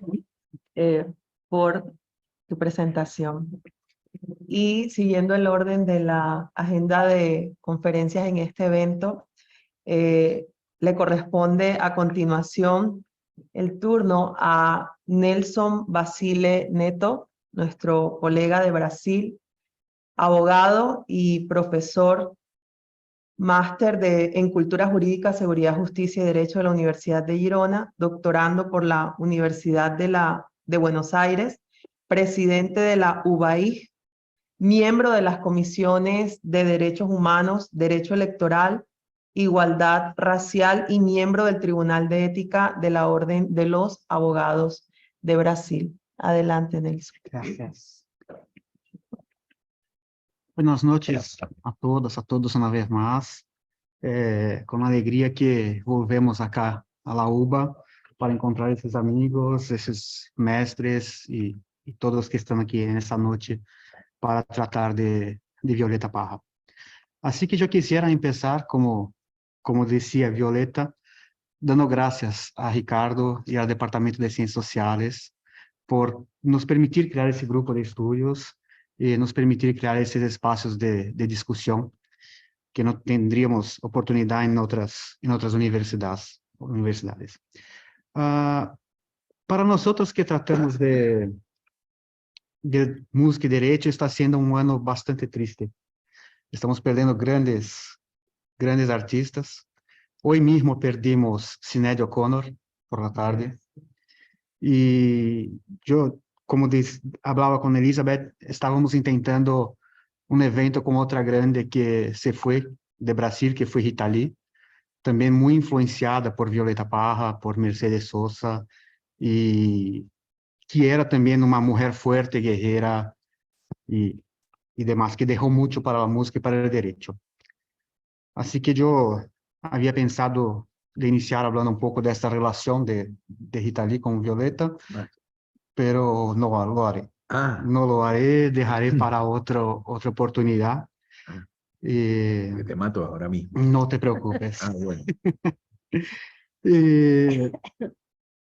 por tu presentación. Y siguiendo el orden de la agenda de conferencias en este evento, le corresponde a continuación el turno a Nelson Basile Neto, nuestro colega de Brasil, abogado y profesor máster en Cultura Jurídica, Seguridad, Justicia y Derecho de la Universidad de Girona, doctorando por la Universidad de Buenos Aires, presidente de la UBAIG, miembro de las comisiones de Derechos Humanos, Derecho Electoral, Igualdad Racial y miembro del Tribunal de Ética de la Orden de los Abogados de Brasil. Adelante, Nelson. Gracias. Buenas noches a todos uma vez mais. Com alegria que volvemos acá a la UBA para encontrar esses amigos, esses mestres e todos que estão aqui nessa noite para tratar de Violeta Parra. Assim que eu quisiera começar, como dizia Violeta, dando graças a Ricardo e ao Departamento de Ciências Sociais por nos permitir criar esse grupo de estudos e nos permitir criar esses espaços de discussão que não teríamos oportunidade em outras universidades. Para nós que tratamos de música e direito, está sendo um ano bastante triste. Estamos perdendo grandes artistas. Hoje mesmo perdimos Sinéad O'Connor por la tarde. E eu, como falava com Elizabeth, estávamos tentando evento com outra grande que se foi de Brasil, que foi Rita Lee, também muito influenciada por Violeta Parra, por Mercedes Sosa, e que era também uma mulher forte, guerreira e demais, que deixou muito para a música e para o direito. Assim que eu havia pensado de iniciar falando um pouco desta relação de Rita Lee com Violeta, pero no lo haré. No lo haré, dejaré para otra oportunidad. Que te mato ahora mismo. No te preocupes. Bueno.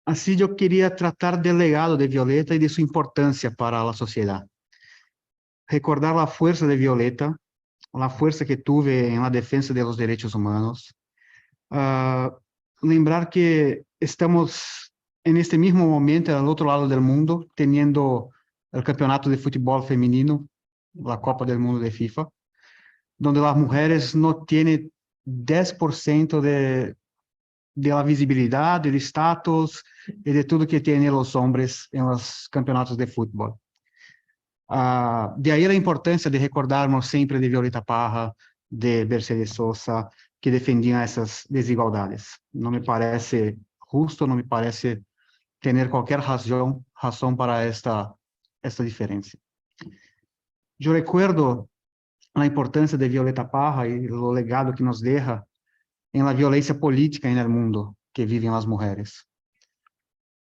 Así yo quería tratar del legado de Violeta y de su importancia para la sociedad. Recordar la fuerza de Violeta, la fuerza que tuve en la defensa de los derechos humanos. Lembrar que estamos en este mismo momento al otro lado del mundo, teniendo el campeonato de fútbol femenino, la Copa del Mundo de FIFA, donde las mujeres no tienen 10% de la visibilidad, del estatus y de todo que tienen los hombres en los campeonatos de fútbol. De ahí la importancia de recordarnos siempre de Violeta Parra, de Mercedes Sosa, que defendían esas desigualdades. No me parece justo, no me parece tener cualquier razón para esta diferencia. Yo recuerdo la importancia de Violeta Parra y el legado que nos deja en la violencia política en el mundo que viven las mujeres.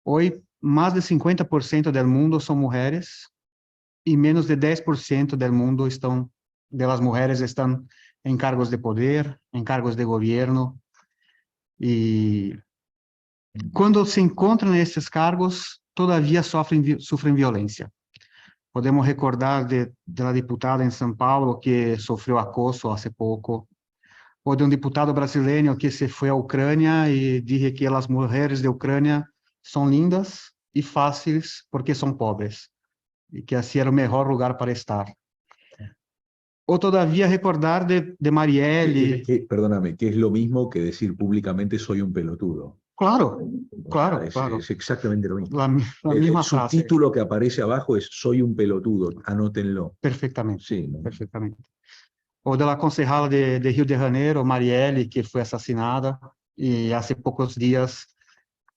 Hoy, más del 50% del mundo son mujeres y menos de 10% del mundo de las mujeres están en cargos de poder, en cargos de gobierno. Y cuando se encuentran en estos cargos, todavía sufren violencia. Podemos recordar de la diputada en São Paulo que sufrió acoso hace poco, o de un diputado brasileño que se fue a Ucrania y dije que las mujeres de Ucrania son lindas y fáciles porque son pobres, y que así era el mejor lugar para estar. O todavía recordar de Marielle. Perdóname, que es lo mismo que decir públicamente soy un pelotudo. Claro, O claro, sea, claro. es exactamente lo mismo. La El misma frase. subtítulo que aparece abajo es soy un pelotudo, anótenlo. Perfectamente, Sí, ¿no? perfectamente. O de la concejala de Rio de Janeiro, Marielle, que fue asesinada, y hace pocos días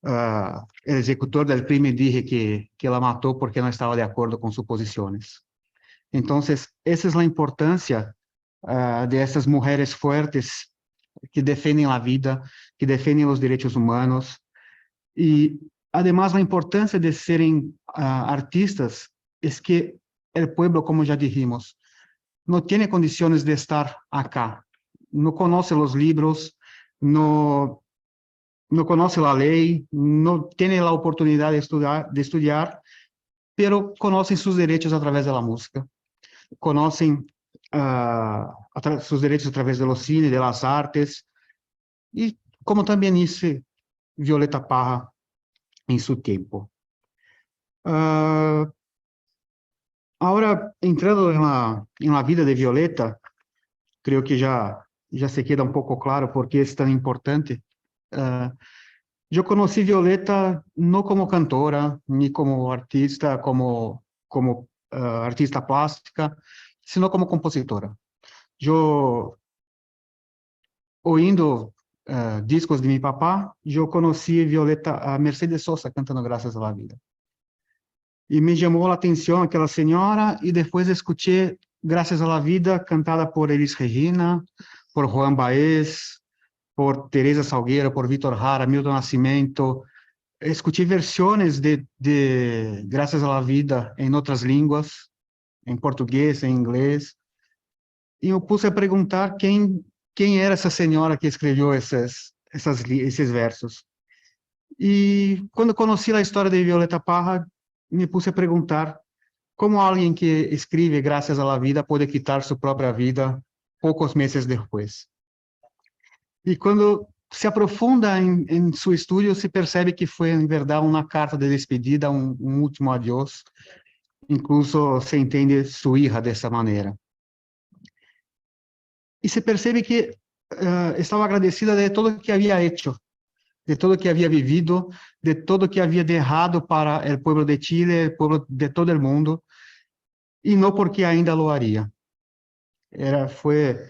el ejecutor del crimen dije que la mató porque no estaba de acuerdo con sus posiciones. Entonces, esa es la importancia de esas mujeres fuertes que defienden la vida, que defienden los derechos humanos, y además la importancia de serem artistas es que el pueblo, como ya dijimos, no tiene condiciones de estar acá, no conoce los libros, no conoce la ley, no tiene la oportunidad de estudiar, pero conocen sus derechos a través de la música, conocen sus derechos a través de los cines, de las artes, y como también dice Violeta Parra en su tiempo. Ahora, entrando en la vida de Violeta, creo que ya se queda un poco claro por qué es tan importante. Yo conocí Violeta no como cantora, ni como artista, como artista plástica, sino como compositora. Yo, oyendo discos de mi papá, yo conocí a Mercedes Sosa cantando Gracias a la Vida. Y me llamó la atención aquella señora, y después escuché Gracias a la Vida cantada por Elis Regina, por Juan Baez, por Teresa Salgueiro, por Vítor Jara, Milton Nascimento. Escuché versiones de Gracias a la Vida en otras lenguas, en portugués, en inglés, y me puse a preguntar quién era esa señora que escribió esos versos. Y cuando conocí la historia de Violeta Parra, me puse a preguntar cómo alguien que escribe Gracias a la Vida puede quitar su propia vida pocos meses después. Y cuando se aprofunda en su estudio, se percibe que fue en verdad una carta de despedida, un último adiós. Incluso se entiende su hija de esa manera. Y se percibe que estaba agradecida de todo lo que había hecho, de todo lo que había vivido, de todo lo que había dejado para el pueblo de Chile, el pueblo de todo el mundo, y no porque ainda lo haría. Fue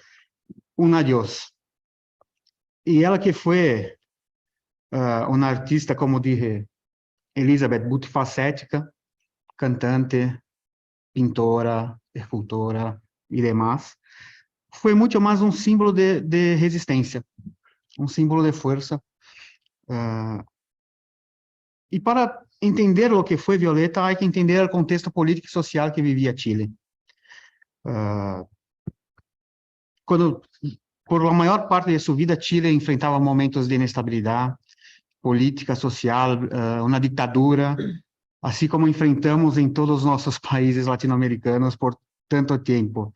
un adiós. Y ella que fue una artista, como dije, Elizabeth, multifacética, cantante, pintora, escultora y demás, fue mucho más un símbolo de resistencia, un símbolo de fuerza. Y para entender lo que fue Violeta, hay que entender el contexto político y social que vivía Chile. Cuando, por la mayor parte de su vida, Chile enfrentaba momentos de inestabilidad política, social, una dictadura, así como enfrentamos en todos nuestros países latinoamericanos por tanto tiempo.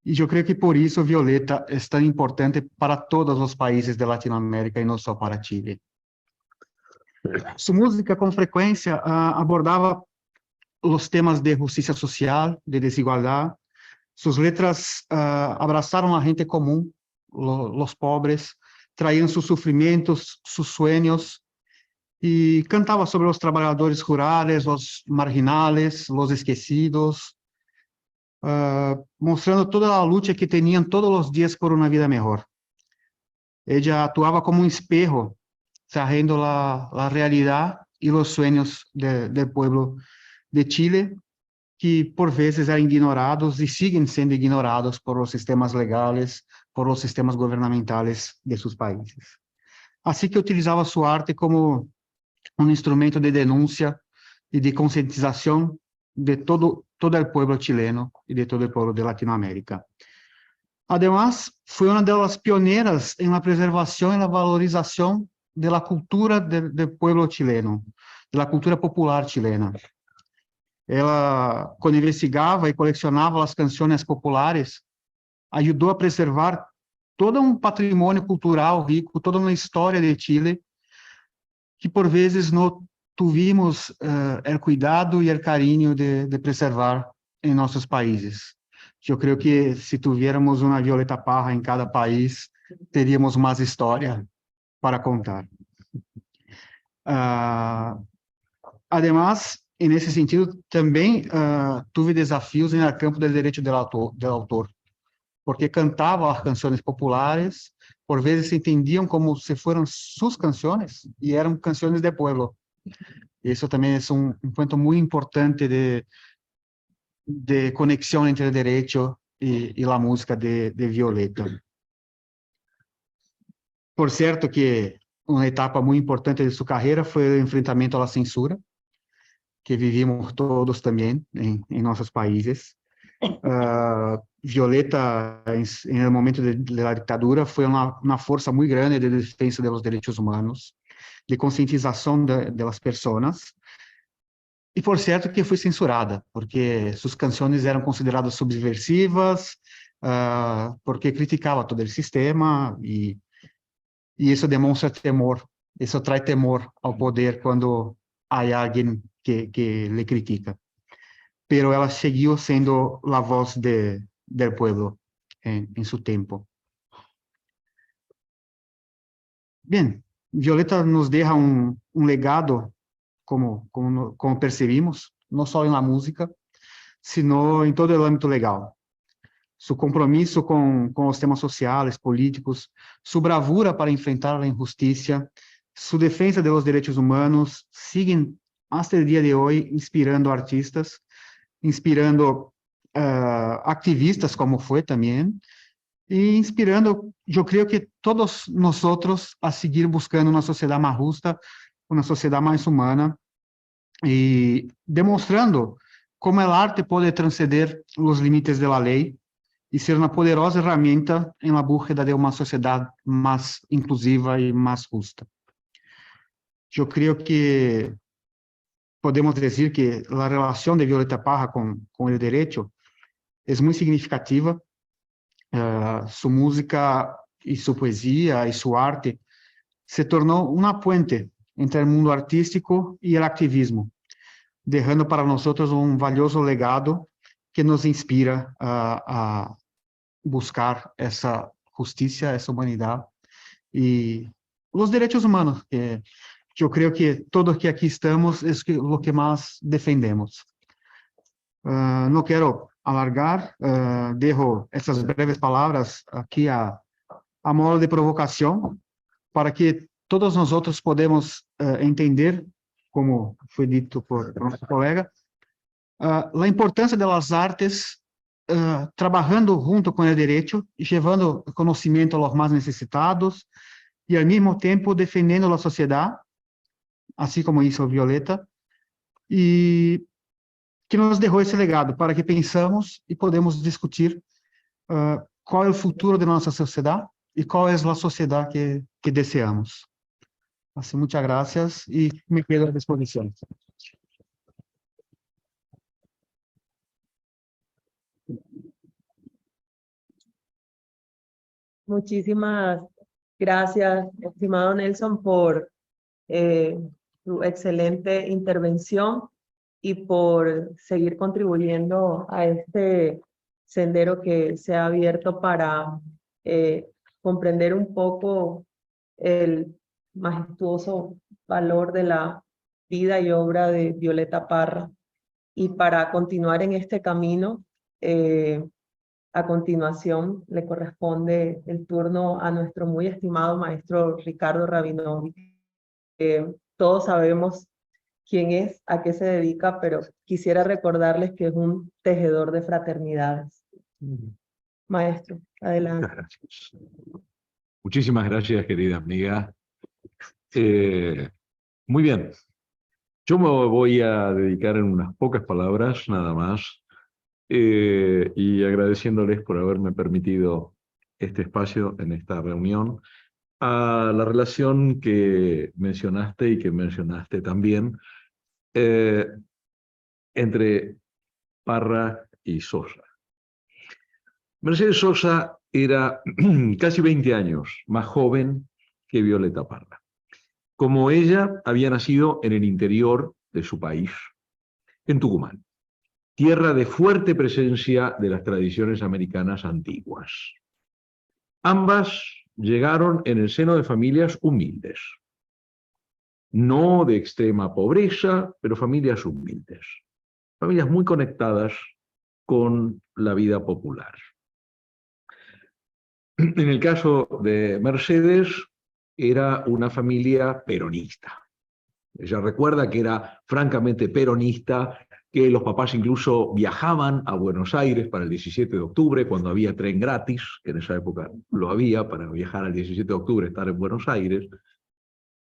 Y yo creo que por eso Violeta es tan importante para todos los países de Latinoamérica y no solo para Chile. Su música con frecuencia abordaba los temas de justicia social, de desigualdad. Sus letras abrazaron a la gente común, los pobres, traían sus sufrimientos, sus sueños, y cantaba sobre los trabajadores rurales, los marginales, los esquecidos, mostrando toda la lucha que tenían todos los días por una vida mejor. Ella actuaba como un espejo, trayendo la realidad y los sueños del pueblo de Chile, que por veces eran ignorados y siguen siendo ignorados por los sistemas legales, por los sistemas gubernamentales de sus países. Así que utilizaba su arte como un instrumento de denuncia y de concientización de todo el pueblo chileno y de todo el pueblo de Latinoamérica. Además, fue una de las pioneras en la preservación y la valorización de la cultura del pueblo chileno, de la cultura popular chilena. Ela, quando investigava e colecionava as canções populares, ajudou a preservar todo um patrimônio cultural rico, toda uma história de Chile, que por vezes não tivemos o cuidado e o carinho de preservar em nossos países. Eu creio que se tivéssemos uma Violeta Parra em cada país, teríamos mais história para contar. Además, en ese sentido, también tuve desafios en el campo del derecho del autor, porque cantaba las canciones populares, por veces se entendían como si fueran sus canciones, y eran canciones de pueblo. Eso también es un punto muy importante de conexión entre el derecho y la música de Violeta. Por cierto que una etapa muy importante de su carrera fue el enfrentamiento a la censura, que vivimos todos también en nuestros países. Violeta, en el momento de la dictadura, fue una fuerza muy grande de defensa de los derechos humanos, de concientización de las personas, y por cierto que fue censurada, porque sus canciones eran consideradas subversivas, porque criticaba todo el sistema, y eso demuestra temor, eso trae temor al poder cuando hay alguien que le critica. Pero ela seguiu sendo a voz del pueblo en su tiempo. Bien, Violeta nos deja un legado, como percebimos, no solo en la música, sino en todo el ámbito legal. Su compromiso con los temas sociales, políticos, su bravura para enfrentar la injusticia, su defensa de los derechos humanos, siguen hasta el día de hoy inspirando artistas, inspirando activistas, como fue también, y inspirando, yo creo que todos nosotros a seguir buscando una sociedad más justa, una sociedad más humana, y demostrando cómo el arte puede trascender los límites de la ley y ser una poderosa herramienta en la búsqueda de una sociedad más inclusiva y más justa. Yo creo que podemos decir que la relación de Violeta Parra con el derecho es muy significativa. Su música y su poesía y su arte se tornó una puente entre el mundo artístico y el activismo, dejando para nosotros un valioso legado que nos inspira a buscar esa justicia, esa humanidad y los derechos humanos, que yo creo que todos que aquí estamos es lo que más defendemos. No quiero alargar, dejo estas breves palabras aquí a modo de provocación para que todos nosotros podemos entender, como fue dicho por nuestro colega, la importancia de las artes trabajando junto con el derecho y llevando conocimiento a los más necesitados y al mismo tiempo defendiendo la sociedad, así como hizo Violeta, y que nos dejó esse legado para que pensamos e podemos discutir qual é o futuro de nossa sociedade e qual é a sociedade que desejamos. Assim, muitas graças e me quedo à disposição. Muchísimas gracias, estimado Nelson, por tu excelente intervención y por seguir contribuyendo a este sendero que se ha abierto para comprender un poco el majestuoso valor de la vida y obra de Violeta Parra. Y para continuar en este camino, a continuación le corresponde el turno a nuestro muy estimado maestro Ricardo Rabinovi. Todos sabemos quién es, a qué se dedica, pero quisiera recordarles que es un tejedor de fraternidades. Maestro, adelante. Muchas gracias. Muchísimas gracias, querida amiga. Muy bien. Yo me voy a dedicar en unas pocas palabras, nada más, y agradeciéndoles por haberme permitido este espacio, en esta reunión, a la relación que mencionaste y que mencionaste también entre Parra y Sosa. Mercedes Sosa era casi 20 años más joven que Violeta Parra. Como ella, había nacido en el interior de su país, en Tucumán, tierra de fuerte presencia de las tradiciones americanas antiguas. Ambas llegaron en el seno de familias humildes, no de extrema pobreza, pero familias humildes, familias muy conectadas con la vida popular. En el caso de Mercedes, era una familia peronista. Ella recuerda que era francamente peronista, que los papás incluso viajaban a Buenos Aires para el 17 de octubre, cuando había tren gratis, que en esa época lo había, para viajar al 17 de octubre, estar en Buenos Aires.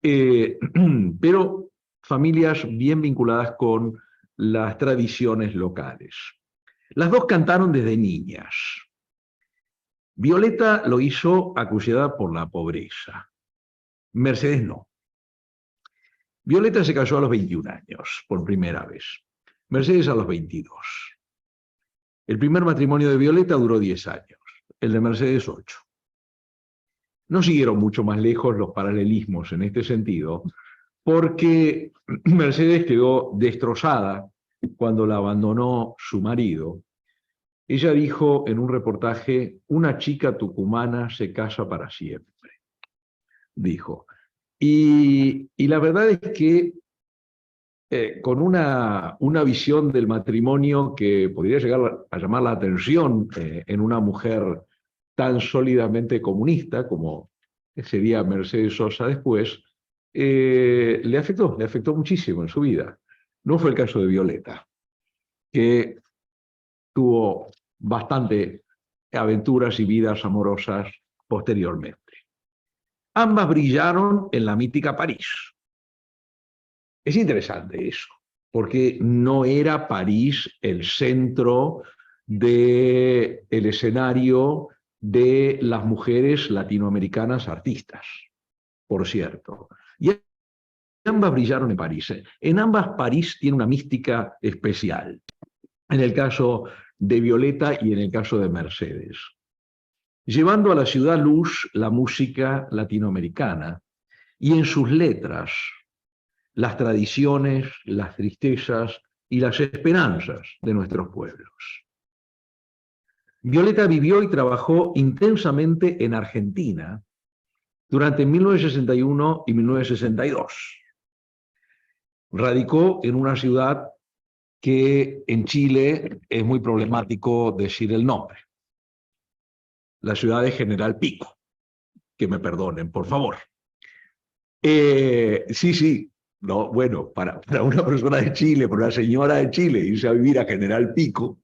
Pero familias bien vinculadas con las tradiciones locales. Las dos cantaron desde niñas. Violeta lo hizo acuciada por la pobreza. Mercedes no. Violeta se casó a los 21 años, por primera vez. Mercedes a los 22. El primer matrimonio de Violeta duró 10 años, el de Mercedes 8. No siguieron mucho más lejos los paralelismos en este sentido, porque Mercedes quedó destrozada cuando la abandonó su marido. Ella dijo en un reportaje: una chica tucumana se casa para siempre, dijo. Y la verdad es que con una visión del matrimonio que podría llegar a llamar la atención en una mujer tan sólidamente comunista como sería Mercedes Sosa después, le afectó muchísimo en su vida. No fue el caso de Violeta, que tuvo bastante aventuras y vidas amorosas posteriormente. Ambas brillaron en la mítica París. Es interesante eso, porque no era París el centro del escenario de las mujeres latinoamericanas artistas, por cierto. Y ambas brillaron en París. En ambas París tiene una mística especial. En el caso de Violeta y en el caso de Mercedes. Llevando a la ciudad luz la música latinoamericana y en sus letras las tradiciones, las tristezas y las esperanzas de nuestros pueblos. Violeta vivió y trabajó intensamente en Argentina durante 1961 y 1962. Radicó en una ciudad que en Chile es muy problemático decir el nombre. La ciudad de General Pico. Que me perdonen, por favor. Sí. No, bueno, para una persona de Chile, para una señora de Chile, irse a vivir a General Pico,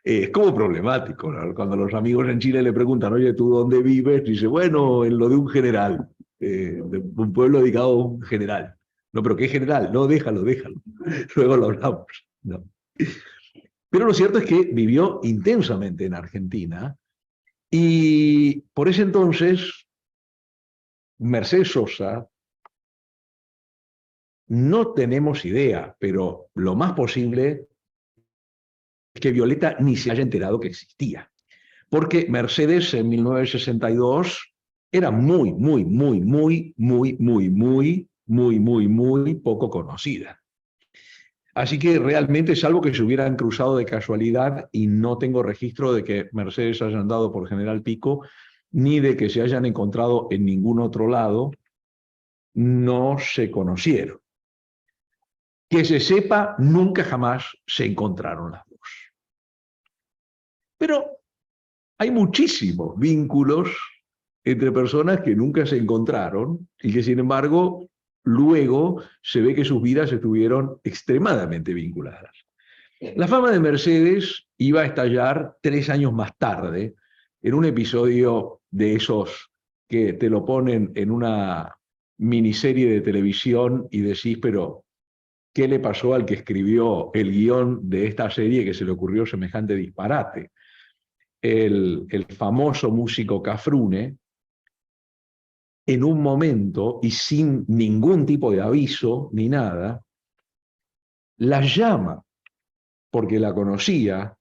es como problemático, ¿no? Cuando los amigos en Chile le preguntan: oye, ¿tú dónde vives? Dice: bueno, en lo de un general, de un pueblo dedicado a un general. No, pero ¿qué general? No, déjalo. Luego lo hablamos. No. Pero lo cierto es que vivió intensamente en Argentina y por ese entonces Mercedes Sosa, no tenemos idea, pero lo más posible es que Violeta ni se haya enterado que existía. Porque Mercedes en 1962 era muy poco conocida. Así que realmente es algo que se hubieran cruzado de casualidad y no tengo registro de que Mercedes haya andado por General Pico ni de que se hayan encontrado en ningún otro lado. No se conocieron. Que se sepa, nunca jamás se encontraron las dos. Pero hay muchísimos vínculos entre personas que nunca se encontraron y que, sin embargo, luego se ve que sus vidas estuvieron extremadamente vinculadas. La fama de Mercedes iba a estallar 3 años más tarde en un episodio de esos que te lo ponen en una miniserie de televisión y decís: pero ¿qué le pasó al que escribió el guión de esta serie que se le ocurrió semejante disparate? el famoso músico Cafrune, en un momento y sin ningún tipo de aviso ni nada, la llama, porque la conocía,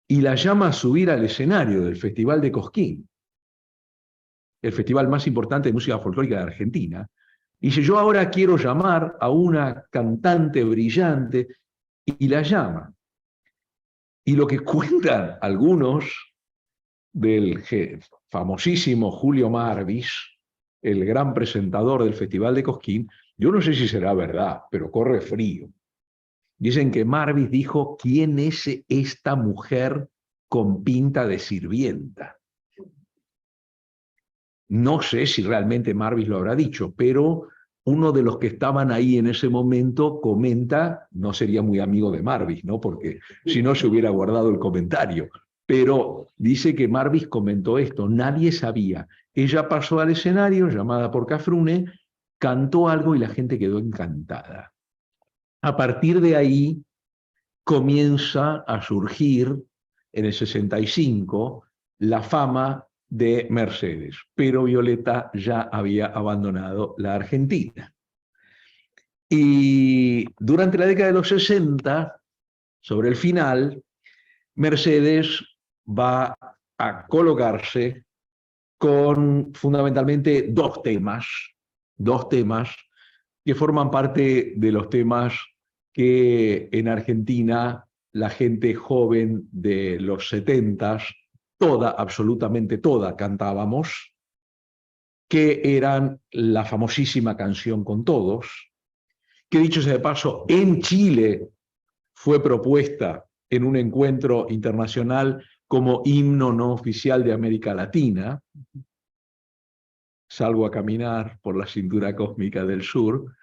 y la llama a subir al escenario del Festival de Cosquín, el festival más importante de música folclórica de Argentina. Y dice, yo ahora quiero llamar a una cantante brillante, y la llama. Y lo que cuentan algunos del famosísimo Julio Marvis, el gran presentador del Festival de Cosquín, yo no sé si será verdad, pero corre frío. Dicen que Marvis dijo, ¿quién es esta mujer con pinta de sirvienta? No sé si realmente Marvis lo habrá dicho, pero uno de los que estaban ahí en ese momento comenta, no sería muy amigo de Marvis, ¿no? Porque si no se hubiera guardado el comentario, pero dice que Marvis comentó esto, nadie sabía. Ella pasó al escenario, llamada por Cafrune, cantó algo y la gente quedó encantada. A partir de ahí comienza a surgir en el 65 la fama de Mercedes, pero Violeta ya había abandonado la Argentina. Y durante la década de los 60, sobre el final, Mercedes va a colocarse con fundamentalmente dos temas que forman parte de los temas que en Argentina la gente joven de los 70s, toda, absolutamente toda, cantábamos, que eran la famosísima Canción con Todos, que dicho sea de paso, en Chile fue propuesta en un encuentro internacional como himno no oficial de América Latina. Salgo a caminar por la cintura cósmica del sur,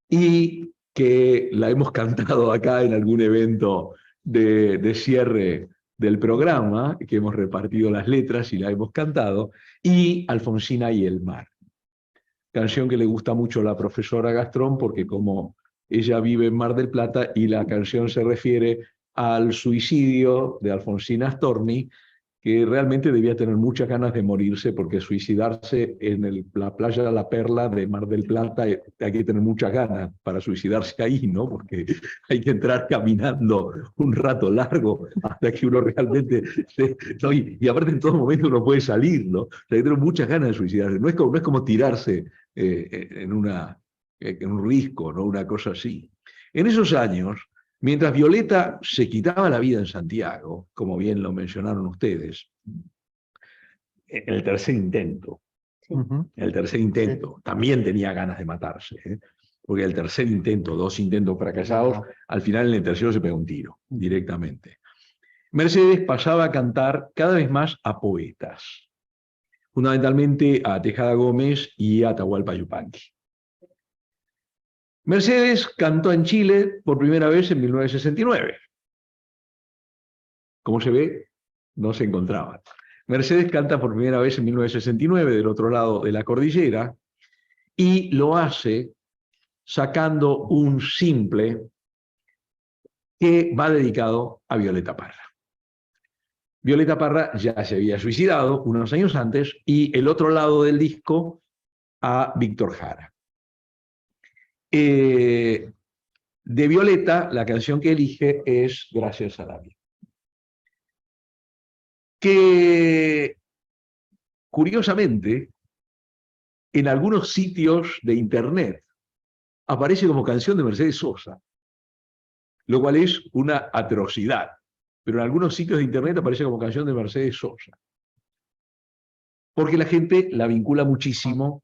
y que la hemos cantado acá en algún evento de cierre del programa, que hemos repartido las letras y la hemos cantado, y Alfonsina y el mar. Canción que le gusta mucho a la profesora Gastrón, porque como ella vive en Mar del Plata y la canción se refiere al suicidio de Alfonsina Storni, que realmente debía tener muchas ganas de morirse, porque suicidarse en la playa de La Perla de Mar del Plata hay que tener muchas ganas para suicidarse ahí, ¿no? Porque hay que entrar caminando un rato largo hasta que uno realmente... ¿no? Y aparte en todo momento uno puede salir, ¿no? O sea, hay que tener muchas ganas de suicidarse. No es como tirarse en un risco, ¿no? Una cosa así. En esos años, mientras Violeta se quitaba la vida en Santiago, como bien lo mencionaron ustedes, en el tercer intento, también tenía ganas de matarse, ¿eh? Porque el tercer intento, 2 intentos fracasados, al final en el tercero se pegó un tiro, directamente. Mercedes pasaba a cantar cada vez más a poetas, fundamentalmente a Tejada Gómez y a Atahualpa Yupanqui. Mercedes cantó en Chile por primera vez en 1969. Como se ve, no se encontraban. Mercedes canta por primera vez en 1969 del otro lado de la cordillera, y lo hace sacando un simple que va dedicado a Violeta Parra. Violeta Parra ya se había suicidado unos años antes, y el otro lado del disco a Víctor Jara. De Violeta, la canción que elige es Gracias a la vida, que curiosamente en algunos sitios de internet aparece como canción de Mercedes Sosa, lo cual es una atrocidad, pero en algunos sitios de internet aparece como canción de Mercedes Sosa, porque la gente la vincula muchísimo.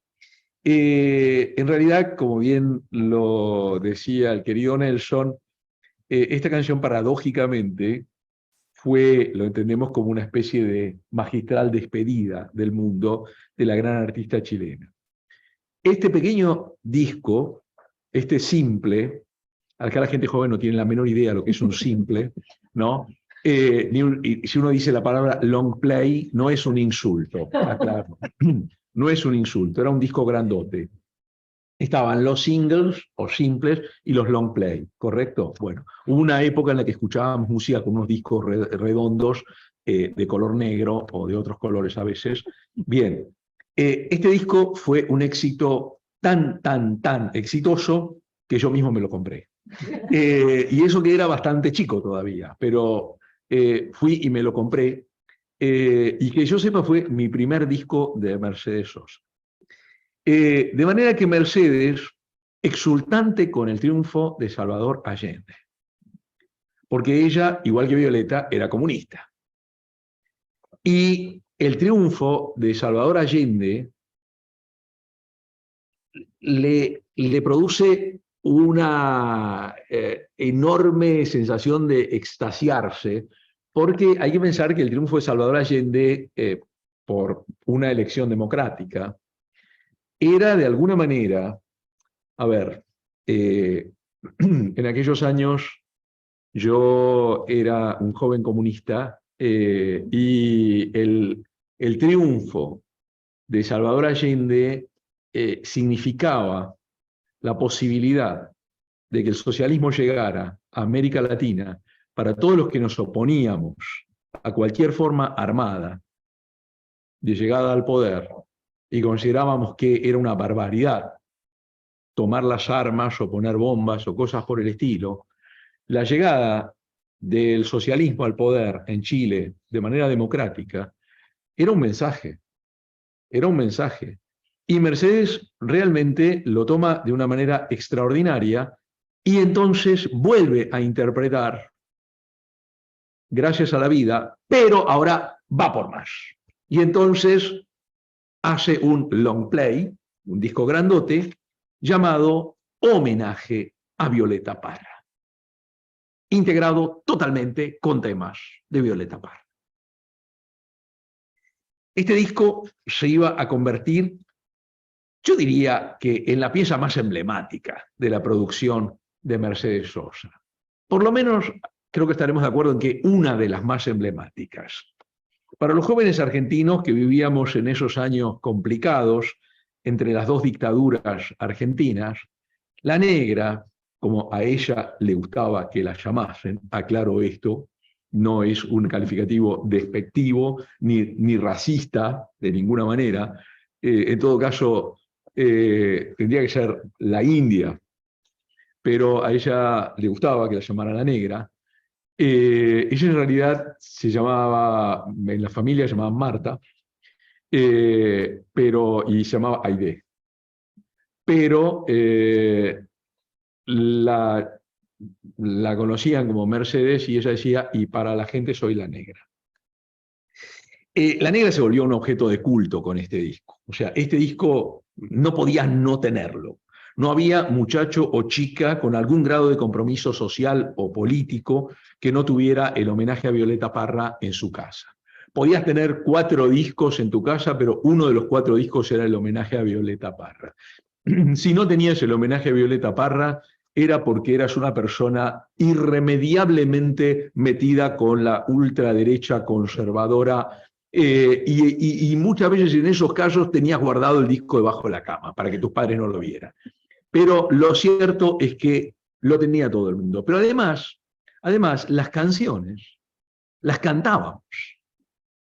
En realidad, como bien lo decía el querido Nelson, esta canción paradójicamente lo entendemos como una especie de magistral despedida del mundo de la gran artista chilena. Este pequeño disco, este simple, al que la gente joven no tiene la menor idea de lo que es un simple, ¿no? Y si uno dice la palabra long play, no es un insulto, claro. No es un insulto, era un disco grandote. Estaban los singles o simples y los long play, ¿correcto? Bueno, hubo una época en la que escuchábamos música con unos discos redondos de color negro o de otros colores a veces. Bien, este disco fue un éxito tan exitoso que yo mismo me lo compré. Y eso que era bastante chico todavía, pero fui y me lo compré. Y que yo sepa fue mi primer disco de Mercedes Sosa. De manera que Mercedes, exultante con el triunfo de Salvador Allende, porque ella, igual que Violeta, era comunista. Y el triunfo de Salvador Allende le produce una enorme sensación de extasiarse, porque hay que pensar que el triunfo de Salvador Allende, por una elección democrática, era de alguna manera, a ver, en aquellos años yo era un joven comunista y el triunfo de Salvador Allende significaba la posibilidad de que el socialismo llegara a América Latina para todos los que nos oponíamos a cualquier forma armada de llegada al poder y considerábamos que era una barbaridad tomar las armas o poner bombas o cosas por el estilo. La llegada del socialismo al poder en Chile de manera democrática era un mensaje. Era un mensaje. Y Mercedes realmente lo toma de una manera extraordinaria y entonces vuelve a interpretar Gracias a la vida, pero ahora va por más. Y entonces hace un long play, un disco grandote, llamado Homenaje a Violeta Parra, integrado totalmente con temas de Violeta Parra. Este disco se iba a convertir, yo diría que en la pieza más emblemática de la producción de Mercedes Sosa. Por lo menos creo que estaremos de acuerdo en que una de las más emblemáticas. Para los jóvenes argentinos que vivíamos en esos años complicados entre las dos dictaduras argentinas, La Negra, como a ella le gustaba que la llamasen, aclaro esto, no es un calificativo despectivo ni racista de ninguna manera, en todo caso tendría que ser la India, pero a ella le gustaba que la llamara La Negra. Ella en realidad se llamaba, en la familia se llamaba Marta, y se llamaba Aide. Pero la conocían como Mercedes y ella decía, y para la gente soy La Negra. La Negra se volvió un objeto de culto con este disco. O sea, este disco no podía no tenerlo. No había muchacho o chica con algún grado de compromiso social o político que no tuviera el homenaje a Violeta Parra en su casa. Podías tener 4 discos en tu casa, pero uno de los 4 discos era el homenaje a Violeta Parra. Si no tenías el homenaje a Violeta Parra, era porque eras una persona irremediablemente metida con la ultraderecha conservadora y muchas veces en esos casos tenías guardado el disco debajo de la cama para que tus padres no lo vieran. Pero lo cierto es que lo tenía todo el mundo. Pero además las canciones las cantábamos.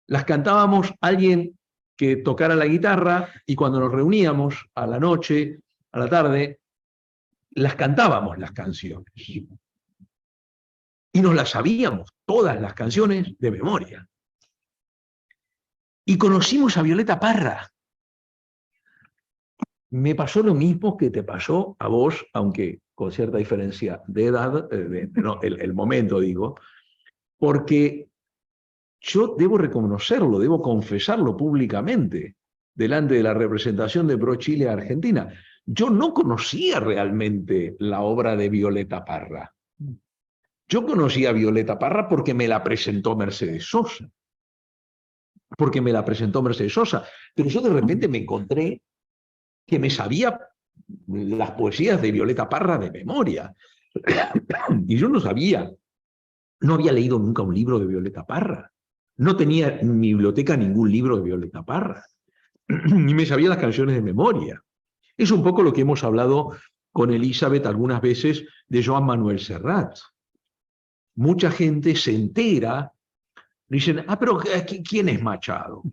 Las cantábamos alguien que tocara la guitarra y cuando nos reuníamos a la noche, a la tarde, las cantábamos las canciones. Y nos las sabíamos, todas las canciones, de memoria. Y conocimos a Violeta Parra. Me pasó lo mismo que te pasó a vos, aunque con cierta diferencia de edad, el momento digo, porque yo debo reconocerlo, debo confesarlo públicamente delante de la representación de Pro Chile Argentina. Yo no conocía realmente la obra de Violeta Parra. Yo conocía a Violeta Parra porque me la presentó Mercedes Sosa. Porque me la presentó Mercedes Sosa. Pero yo de repente me encontré que me sabía las poesías de Violeta Parra de memoria. Y yo no sabía, no había leído nunca un libro de Violeta Parra. No tenía en mi biblioteca ningún libro de Violeta Parra. Ni me sabía las canciones de memoria. Es un poco lo que hemos hablado con Elizabeth algunas veces de Joan Manuel Serrat. Mucha gente se entera Dicen, pero ¿quién es Machado?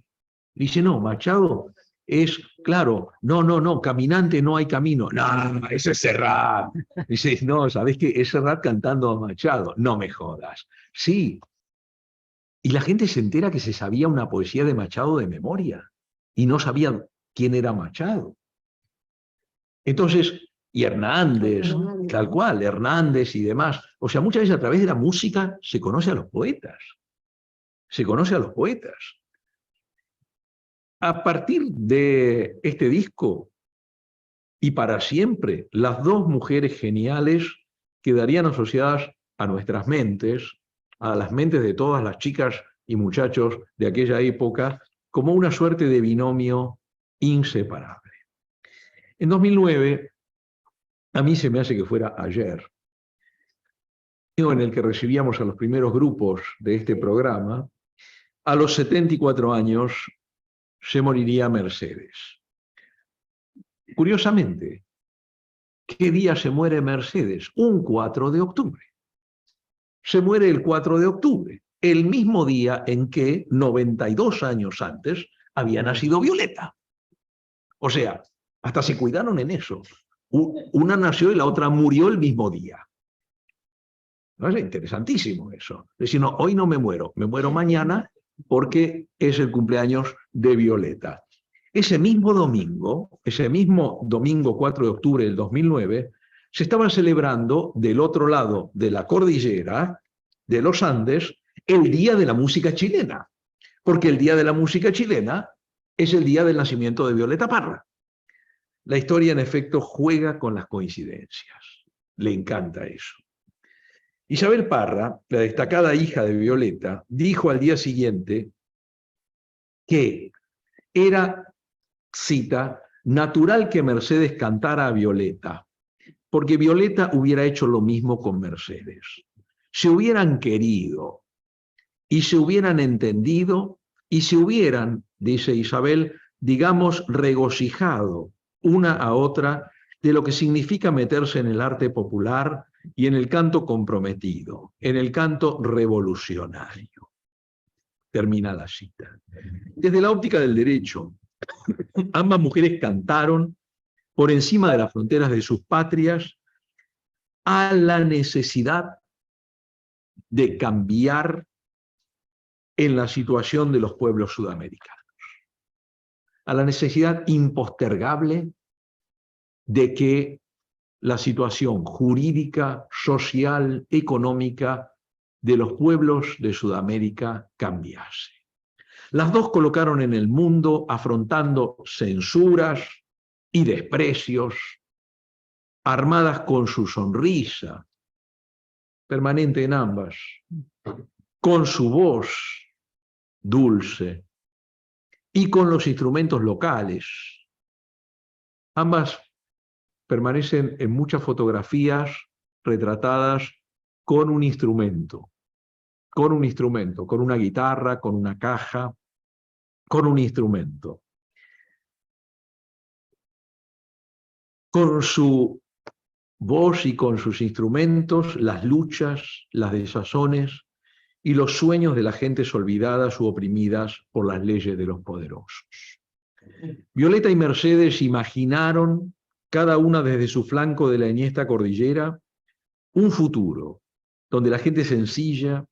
Dice, no, Machado es, claro, no, caminante no hay camino. No, ese es Serrat. Dice, no, ¿sabés qué? Es Serrat cantando a Machado. No me jodas. Sí. Y la gente se entera que se sabía una poesía de Machado de memoria y no sabían quién era Machado. Entonces, y Hernández, tal cual, Hernández y demás. O sea, muchas veces a través de la música se conoce a los poetas. Se conoce a los poetas. A partir de este disco, y para siempre, las dos mujeres geniales quedarían asociadas a nuestras mentes, a las mentes de todas las chicas y muchachos de aquella época, como una suerte de binomio inseparable. En 2009, a mí se me hace que fuera ayer, en el que recibíamos a los primeros grupos de este programa, a los 74 años se moriría Mercedes. Curiosamente, ¿qué día se muere Mercedes? Un 4 de octubre. Se muere el 4 de octubre, el mismo día en que 92 años antes había nacido Violeta. O sea, hasta se cuidaron en eso. Una nació y la otra murió el mismo día. ¿No es interesantísimo eso? Es decir, no, hoy no me muero mañana porque es el cumpleaños de Violeta. Ese mismo domingo 4 de octubre del 2009, se estaba celebrando del otro lado de la cordillera, de los Andes, el Día de la Música Chilena, porque el Día de la Música Chilena es el día del nacimiento de Violeta Parra. La historia, en efecto, juega con las coincidencias. Le encanta eso. Isabel Parra, la destacada hija de Violeta, dijo al día siguiente que era, cita, natural que Mercedes cantara a Violeta, porque Violeta hubiera hecho lo mismo con Mercedes. Se hubieran querido y se hubieran entendido y se hubieran, dice Isabel, digamos, regocijado una a otra de lo que significa meterse en el arte popular y en el canto comprometido, en el canto revolucionario. Termina la cita. Desde la óptica del derecho, ambas mujeres cantaron por encima de las fronteras de sus patrias a la necesidad de cambiar en la situación de los pueblos sudamericanos, a la necesidad impostergable de que la situación jurídica, social, económica de los pueblos de Sudamérica cambiase. Las dos colocaron en el mundo afrontando censuras y desprecios, armadas con su sonrisa, permanente en ambas, con su voz dulce y con los instrumentos locales. Ambas permanecen en muchas fotografías retratadas con un instrumento, con una guitarra, con una caja, con un instrumento. Con su voz y con sus instrumentos, las luchas, las desazones y los sueños de las gentes olvidadas u oprimidas por las leyes de los poderosos. Violeta y Mercedes imaginaron, cada una desde su flanco de la enhiesta cordillera, un futuro donde la gente sencilla,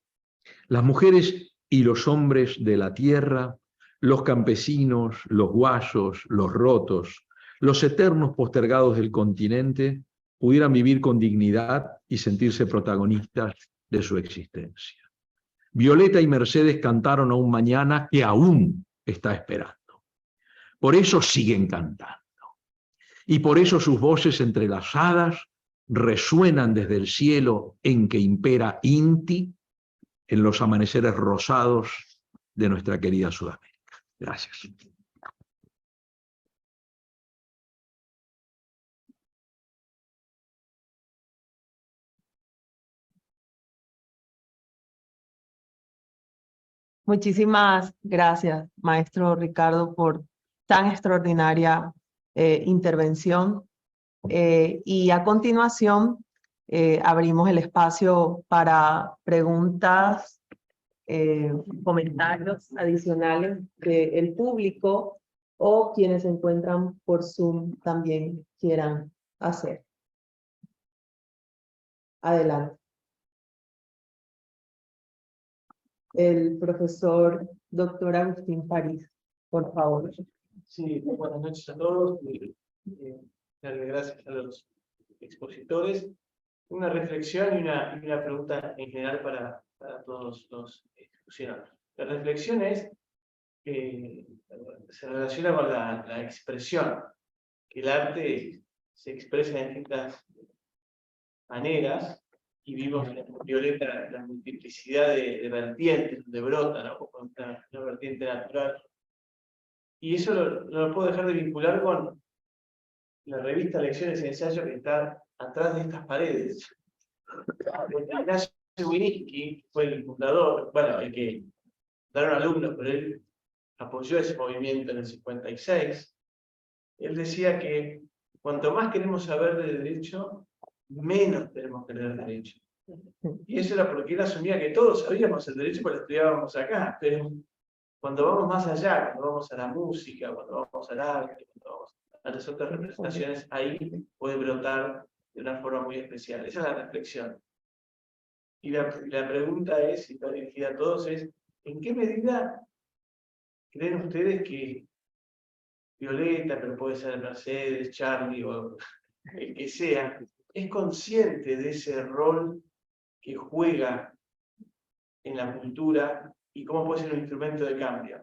las mujeres y los hombres de la tierra, los campesinos, los guasos, los rotos, los eternos postergados del continente, pudieran vivir con dignidad y sentirse protagonistas de su existencia. Violeta y Mercedes cantaron a un mañana que aún está esperando. Por eso siguen cantando. Y por eso sus voces entrelazadas resuenan desde el cielo en que impera Inti en los amaneceres rosados de nuestra querida Sudamérica. Gracias. Muchísimas gracias, maestro Ricardo, por tan extraordinaria intervención. Y a continuación abrimos el espacio para preguntas comentarios adicionales del público o quienes se encuentran por Zoom también quieran hacer. Adelante. El profesor doctor Agustín París, por favor. Sí, buenas noches a todos. Darle gracias a los expositores. Una reflexión y una pregunta en general para todos los discusiones. La reflexión es se relaciona con la expresión, que el arte se expresa de distintas maneras y vimos en Violeta la multiplicidad de vertientes donde brotan, ¿no? Una vertiente natural. Y eso no lo puedo dejar de vincular con la revista Lecciones y Ensayos que está atrás de estas paredes. Ignacio Winicki fue el fundador, bueno, el que daron alumnos, pero él apoyó ese movimiento en el 56. Él decía que cuanto más queremos saber de derecho, menos tenemos que leer derecho. Y eso era porque él asumía que todos sabíamos el derecho porque lo estudiábamos acá, pero cuando vamos más allá, cuando vamos a la música, cuando vamos al arte, cuando vamos a las otras representaciones, ahí puede brotar de una forma muy especial. Esa es la reflexión. Y la pregunta es, y está dirigida a todos, es ¿en qué medida creen ustedes que Violeta, pero puede ser Mercedes, Charlie o el que sea, es consciente de ese rol que juega en la cultura y cómo puede ser un instrumento de cambio?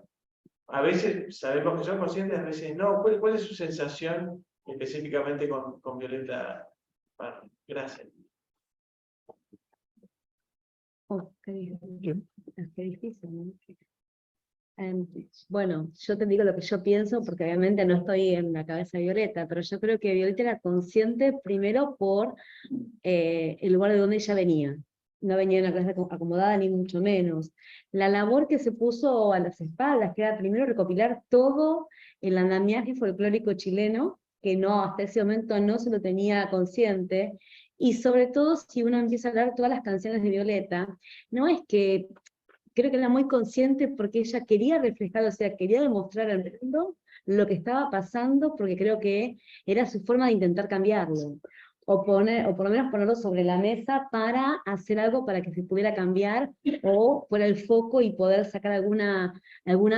A veces sabemos que son conscientes, a veces no. ¿Cuál es su sensación específicamente con Violeta Parra? Gracias. Oh, qué difícil, ¿no? Bueno, yo te digo lo que yo pienso, porque obviamente no estoy en la cabeza de Violeta, pero yo creo que Violeta era consciente primero por el lugar de donde ella venía. No venía de una clase acomodada, ni mucho menos. La labor que se puso a las espaldas, que era primero recopilar todo el andamiaje folclórico chileno, que no, hasta ese momento no se lo tenía consciente, y sobre todo si uno empieza a hablar todas las canciones de Violeta, no es que creo que era muy consciente porque ella quería reflejar, o sea, quería demostrar al mundo lo que estaba pasando, porque creo que era su forma de intentar cambiarlo, o por lo menos ponerlo sobre la mesa para hacer algo para que se pudiera cambiar, o fuera el foco y poder sacar alguna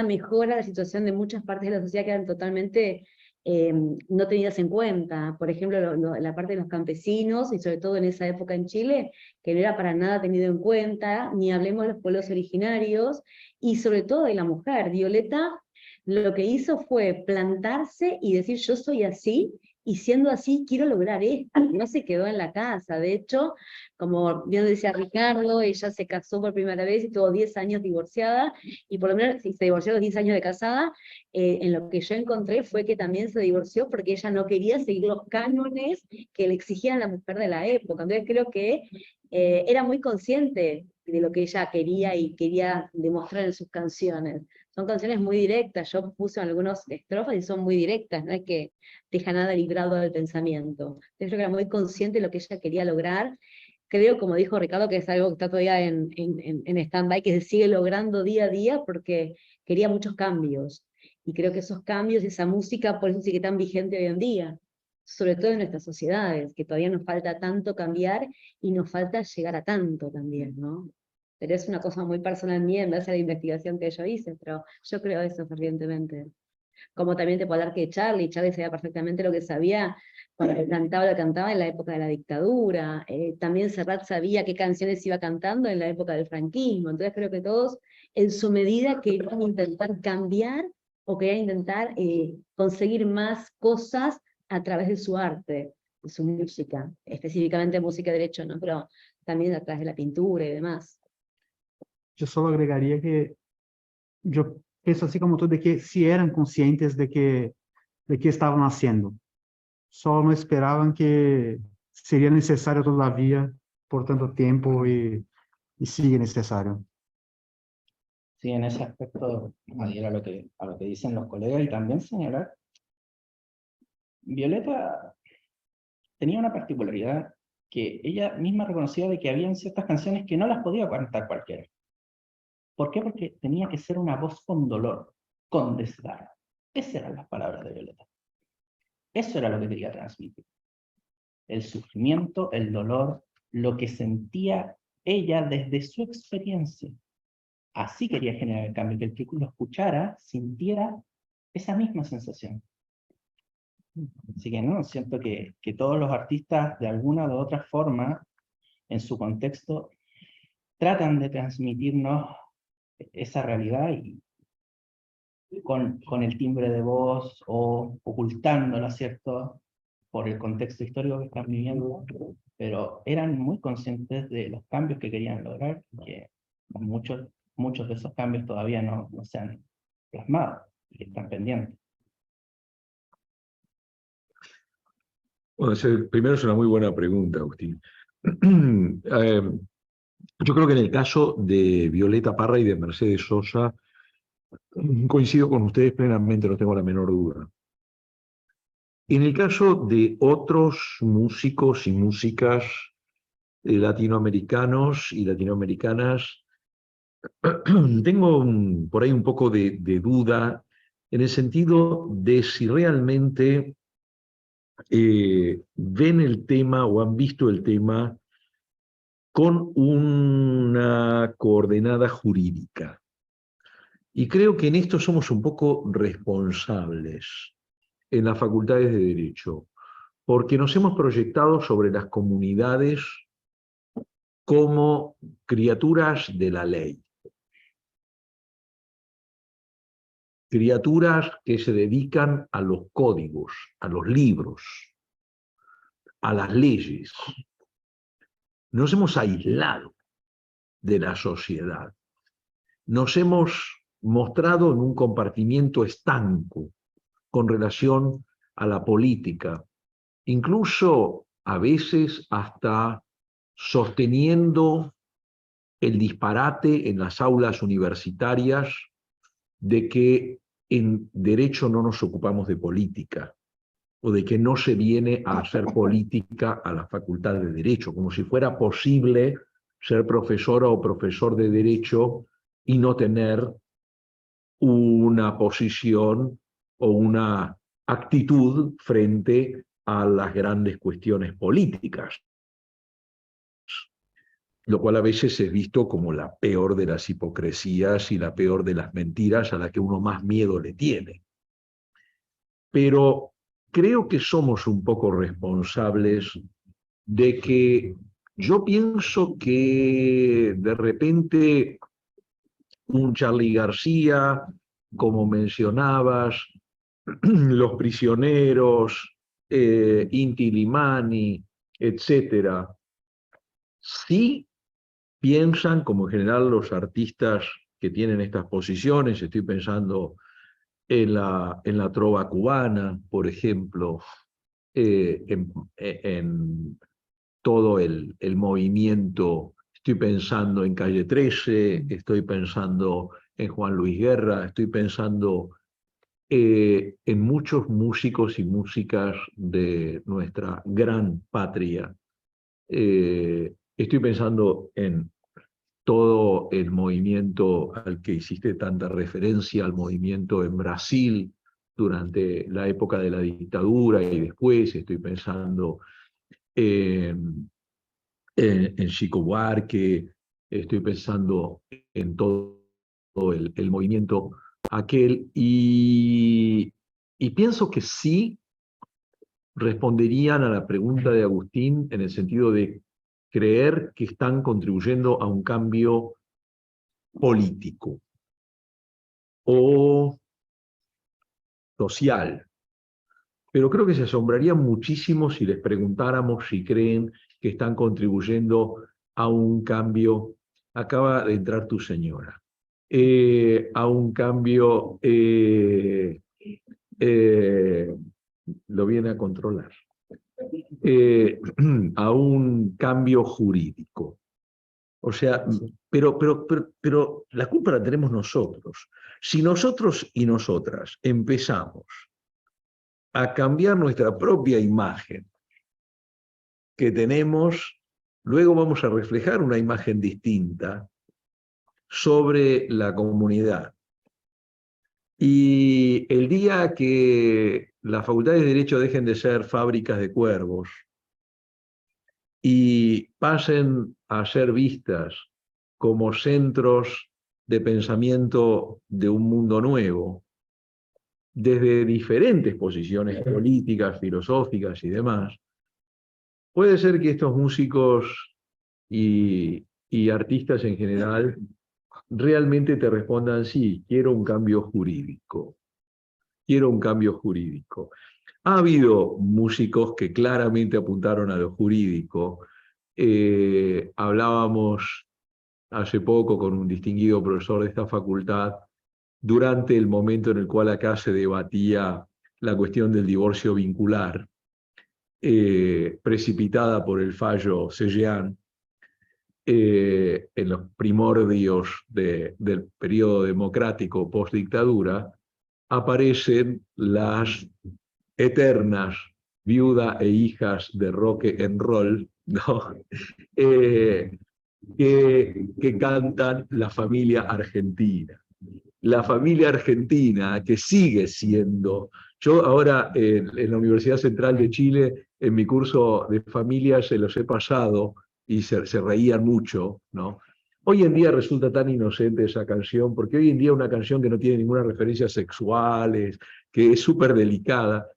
mejora a la situación de muchas partes de la sociedad que eran totalmente no tenidas en cuenta. Por ejemplo, la parte de los campesinos, y sobre todo en esa época en Chile, que no era para nada tenido en cuenta, ni hablemos de los pueblos originarios, y sobre todo de la mujer. Violeta lo que hizo fue plantarse y decir yo soy así, y siendo así quiero lograr esto. No se quedó en la casa. De hecho, como bien decía Ricardo, ella se casó por primera vez y tuvo 10 años divorciada, y por lo menos si se divorció a los 10 años de casada, en lo que yo encontré fue que también se divorció porque ella no quería seguir los cánones que le exigían a la mujer de la época. Entonces creo que era muy consciente de lo que ella quería y quería demostrar en sus canciones. Son canciones muy directas, yo puse algunas estrofas y son muy directas, no es que deja nada librado del pensamiento. Yo creo que era muy consciente de lo que ella quería lograr. Creo, como dijo Ricardo, que es algo que está todavía en stand-by, que se sigue logrando día a día porque quería muchos cambios. Y creo que esos cambios, esa música, por eso sigue tan vigente hoy en día, sobre todo en nuestras sociedades, que todavía nos falta tanto cambiar y nos falta llegar a tanto también, ¿no? Pero es una cosa muy personal mía en base a la investigación que yo hice, pero yo creo eso fervientemente. Como también te puedo hablar que Charlie sabía perfectamente lo que sabía cuando cantaba, lo cantaba en la época de la dictadura. También Serrat sabía qué canciones iba cantando en la época del franquismo. Entonces creo que todos, en su medida, querían intentar cambiar o querían intentar conseguir más cosas a través de su arte, de su música, específicamente música de derecho, ¿no? Pero también a través de la pintura y demás. Yo solo agregaría que yo pienso así como tú, de que sí eran conscientes de que estaban haciendo. Solo no esperaban que sería necesario todavía por tanto tiempo y sigue necesario. Sí, en ese aspecto, adhiero a lo que dicen los colegas, y también señalar, Violeta tenía una particularidad que ella misma reconocía, de que habían ciertas canciones que no las podía cantar cualquiera. ¿Por qué? Porque tenía que ser una voz con dolor, con desgarro. Esas eran las palabras de Violeta. Eso era lo que quería transmitir. El sufrimiento, el dolor, lo que sentía ella desde su experiencia. Así quería generar el cambio, que el que lo escuchara sintiera esa misma sensación. Así que no, siento que todos los artistas de alguna u otra forma, en su contexto, tratan de transmitirnos esa realidad y con el timbre de voz o ocultándola, ¿cierto? Por el contexto histórico que están viviendo, pero eran muy conscientes de los cambios que querían lograr y que muchos de esos cambios todavía no se han plasmado y están pendientes. Bueno, primero es una muy buena pregunta, Agustín. Yo creo que en el caso de Violeta Parra y de Mercedes Sosa, coincido con ustedes plenamente, no tengo la menor duda. En el caso de otros músicos y músicas latinoamericanos y latinoamericanas, tengo por ahí un poco de duda en el sentido de si realmente ven el tema o han visto el tema con una coordenada jurídica. Y creo que en esto somos un poco responsables en las facultades de Derecho, porque nos hemos proyectado sobre las comunidades como criaturas de la ley. Criaturas que se dedican a los códigos, a los libros, a las leyes. Nos hemos aislado de la sociedad. Nos hemos mostrado en un compartimiento estanco con relación a la política, incluso a veces hasta sosteniendo el disparate en las aulas universitarias de que en derecho no nos ocupamos de política, o de que no se viene a hacer política a la facultad de Derecho, como si fuera posible ser profesora o profesor de Derecho y no tener una posición o una actitud frente a las grandes cuestiones políticas, lo cual a veces es visto como la peor de las hipocresías y la peor de las mentiras a la que uno más miedo le tiene. Pero creo que somos un poco responsables de que yo pienso que de repente un Charly García, como mencionabas, Los Prisioneros, Inti Illimani, etcétera, sí piensan, como en general los artistas que tienen estas posiciones, estoy pensando en la trova cubana, por ejemplo, en todo el movimiento, estoy pensando en Calle 13, estoy pensando en Juan Luis Guerra, estoy pensando en muchos músicos y músicas de nuestra gran patria. Estoy pensando en todo el movimiento al que hiciste tanta referencia, al movimiento en Brasil durante la época de la dictadura y después, estoy pensando en Chico Buarque, estoy pensando en todo el movimiento aquel, y pienso que sí responderían a la pregunta de Agustín en el sentido de creer que están contribuyendo a un cambio político o social. Pero creo que se asombrarían muchísimo si les preguntáramos si creen que están contribuyendo a un cambio. Acaba de entrar tu señora. A un cambio, lo viene a controlar, a un cambio jurídico. O sea, pero la culpa la tenemos nosotros. Si nosotros y nosotras empezamos a cambiar nuestra propia imagen que tenemos, luego vamos a reflejar una imagen distinta sobre la comunidad. Y el día que las facultades de Derecho dejen de ser fábricas de cuervos y pasen a ser vistas como centros de pensamiento de un mundo nuevo, desde diferentes posiciones políticas, filosóficas y demás, puede ser que estos músicos y artistas en general realmente te respondan, sí, quiero un cambio jurídico. Quiero un cambio jurídico. Ha habido músicos que claramente apuntaron a lo jurídico. Hablábamos hace poco con un distinguido profesor de esta facultad durante el momento en el cual acá se debatía la cuestión del divorcio vincular, precipitada por el fallo Sejean, en los primordios del periodo democrático post-dictadura, aparecen las eternas viuda e hijas de rock and roll, ¿no? Que cantan la familia argentina. La familia argentina que sigue siendo. Yo ahora en la Universidad Central de Chile, en mi curso de familia, se los he pasado y se reían mucho, ¿no? Hoy en día resulta tan inocente esa canción, porque hoy en día es una canción que no tiene ninguna referencia sexuales, que es súper delicada,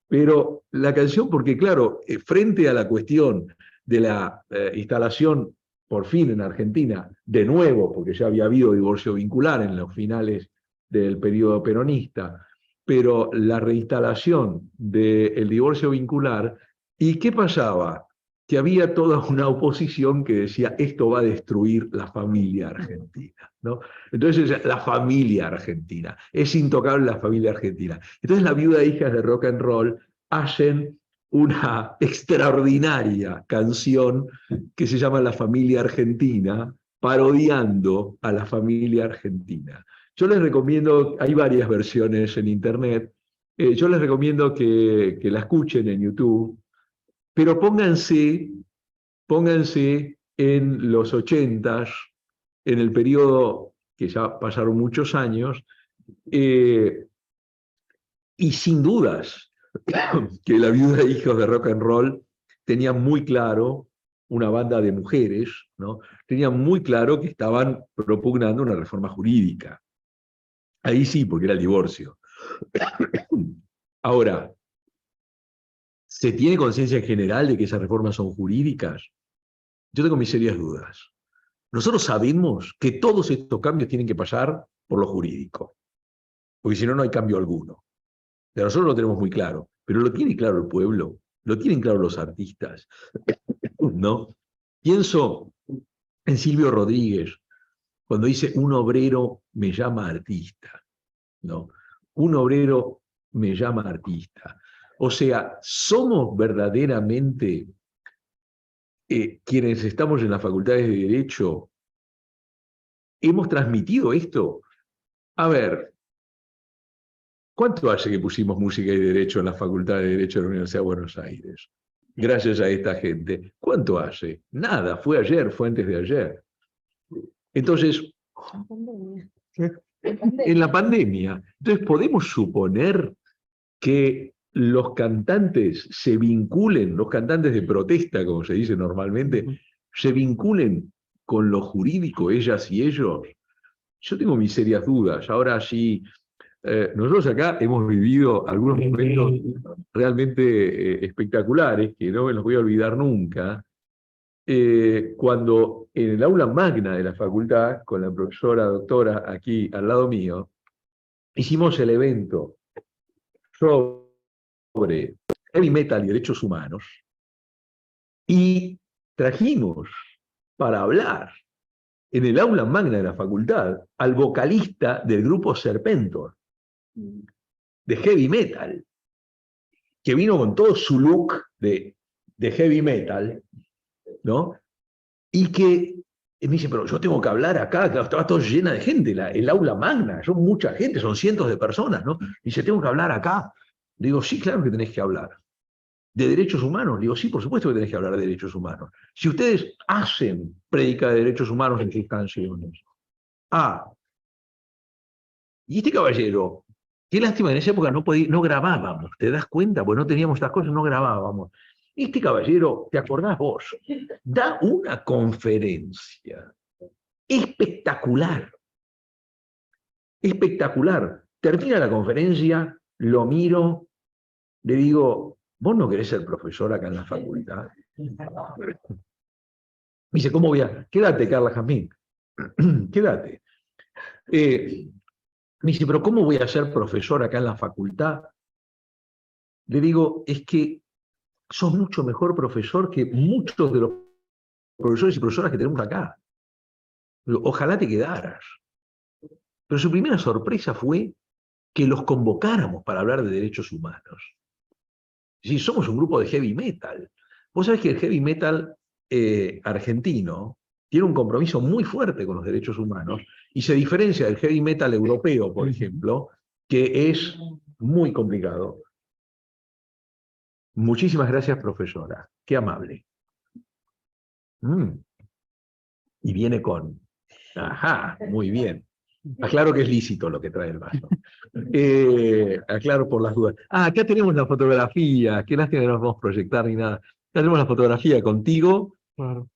pero la canción, porque claro, frente a la cuestión de la instalación, por fin en Argentina, de nuevo, porque ya había habido divorcio vincular en los finales del periodo peronista, pero la reinstalación del divorcio vincular, ¿y qué pasaba? Que había toda una oposición que decía, esto va a destruir la familia argentina, ¿no? Entonces, la familia argentina, es intocable la familia argentina. Entonces, la viuda e hijas de rock and roll hacen una extraordinaria canción que se llama La familia argentina, parodiando a la familia argentina. Yo les recomiendo, hay varias versiones en internet, yo les recomiendo que la escuchen en YouTube, pero pónganse en los 80s, en el periodo que ya pasaron muchos años, y sin dudas que la viuda e hijos de rock and roll tenían muy claro, una banda de mujeres, ¿no? Tenían muy claro que estaban propugnando una reforma jurídica. Ahí sí, porque era el divorcio. Ahora, ¿se tiene conciencia en general de que esas reformas son jurídicas? Yo tengo mis serias dudas. Nosotros sabemos que todos estos cambios tienen que pasar por lo jurídico, porque si no, no hay cambio alguno. Pero nosotros lo tenemos muy claro, pero lo tiene claro el pueblo, lo tienen claro los artistas, ¿no? Pienso en Silvio Rodríguez, cuando dice, un obrero me llama artista, ¿no? Un obrero me llama artista. O sea, somos verdaderamente quienes estamos en las facultades de Derecho, hemos transmitido esto. A ver, ¿cuánto hace que pusimos música y derecho en la Facultad de Derecho de la Universidad de Buenos Aires? Gracias a esta gente. ¿Cuánto hace? Nada, fue ayer, fue antes de ayer. Entonces, en la pandemia. Entonces, podemos suponer que los cantantes se vinculen, los cantantes de protesta, como se dice normalmente, se vinculen con lo jurídico, ellas y ellos. Yo tengo mis serias dudas. Ahora sí, nosotros acá hemos vivido algunos momentos realmente espectaculares, que no me los voy a olvidar nunca, cuando en el aula magna de la facultad, con la profesora doctora aquí al lado mío, hicimos el evento sobre heavy metal y derechos humanos, y trajimos para hablar en el aula magna de la facultad al vocalista del grupo Serpentor, de heavy metal, que vino con todo su look de heavy metal, ¿no? Y que me dice, pero yo tengo que hablar acá, estaba todo llena de gente, el aula magna, son mucha gente, son cientos de personas, ¿no? Y dice, tengo que hablar acá. Le digo, sí, claro que tenés que hablar. ¿De derechos humanos? Le digo, sí, por supuesto que tenés que hablar de derechos humanos. Si ustedes hacen prédica de derechos humanos en sus canciones, Ah, y este caballero, qué lástima, en esa época no grabábamos, ¿te das cuenta? Pues no teníamos estas cosas, no grabábamos. Este caballero, ¿te acordás vos? Da una conferencia espectacular, espectacular. Termina la conferencia, lo miro, le digo, ¿vos no querés ser profesor acá en la facultad? Me dice, ¿cómo voy a...? Quédate, Carla Jazmín, quédate. Me dice, ¿pero cómo voy a ser profesor acá en la facultad? Le digo, es que sos mucho mejor profesor que muchos de los profesores y profesoras que tenemos acá. Digo, ojalá te quedaras. Pero su primera sorpresa fue que los convocáramos para hablar de derechos humanos. Sí, somos un grupo de heavy metal. Vos sabés que el heavy metal argentino tiene un compromiso muy fuerte con los derechos humanos y se diferencia del heavy metal europeo, por ejemplo, que es muy complicado. Muchísimas gracias, profesora. Qué amable. Y viene con... Ajá, muy bien. Aclaro que es lícito lo que trae el vaso. Aclaro por las dudas. Ah, acá tenemos la fotografía. Qué lástima que no nos vamos a proyectar ni nada. Acá tenemos la fotografía contigo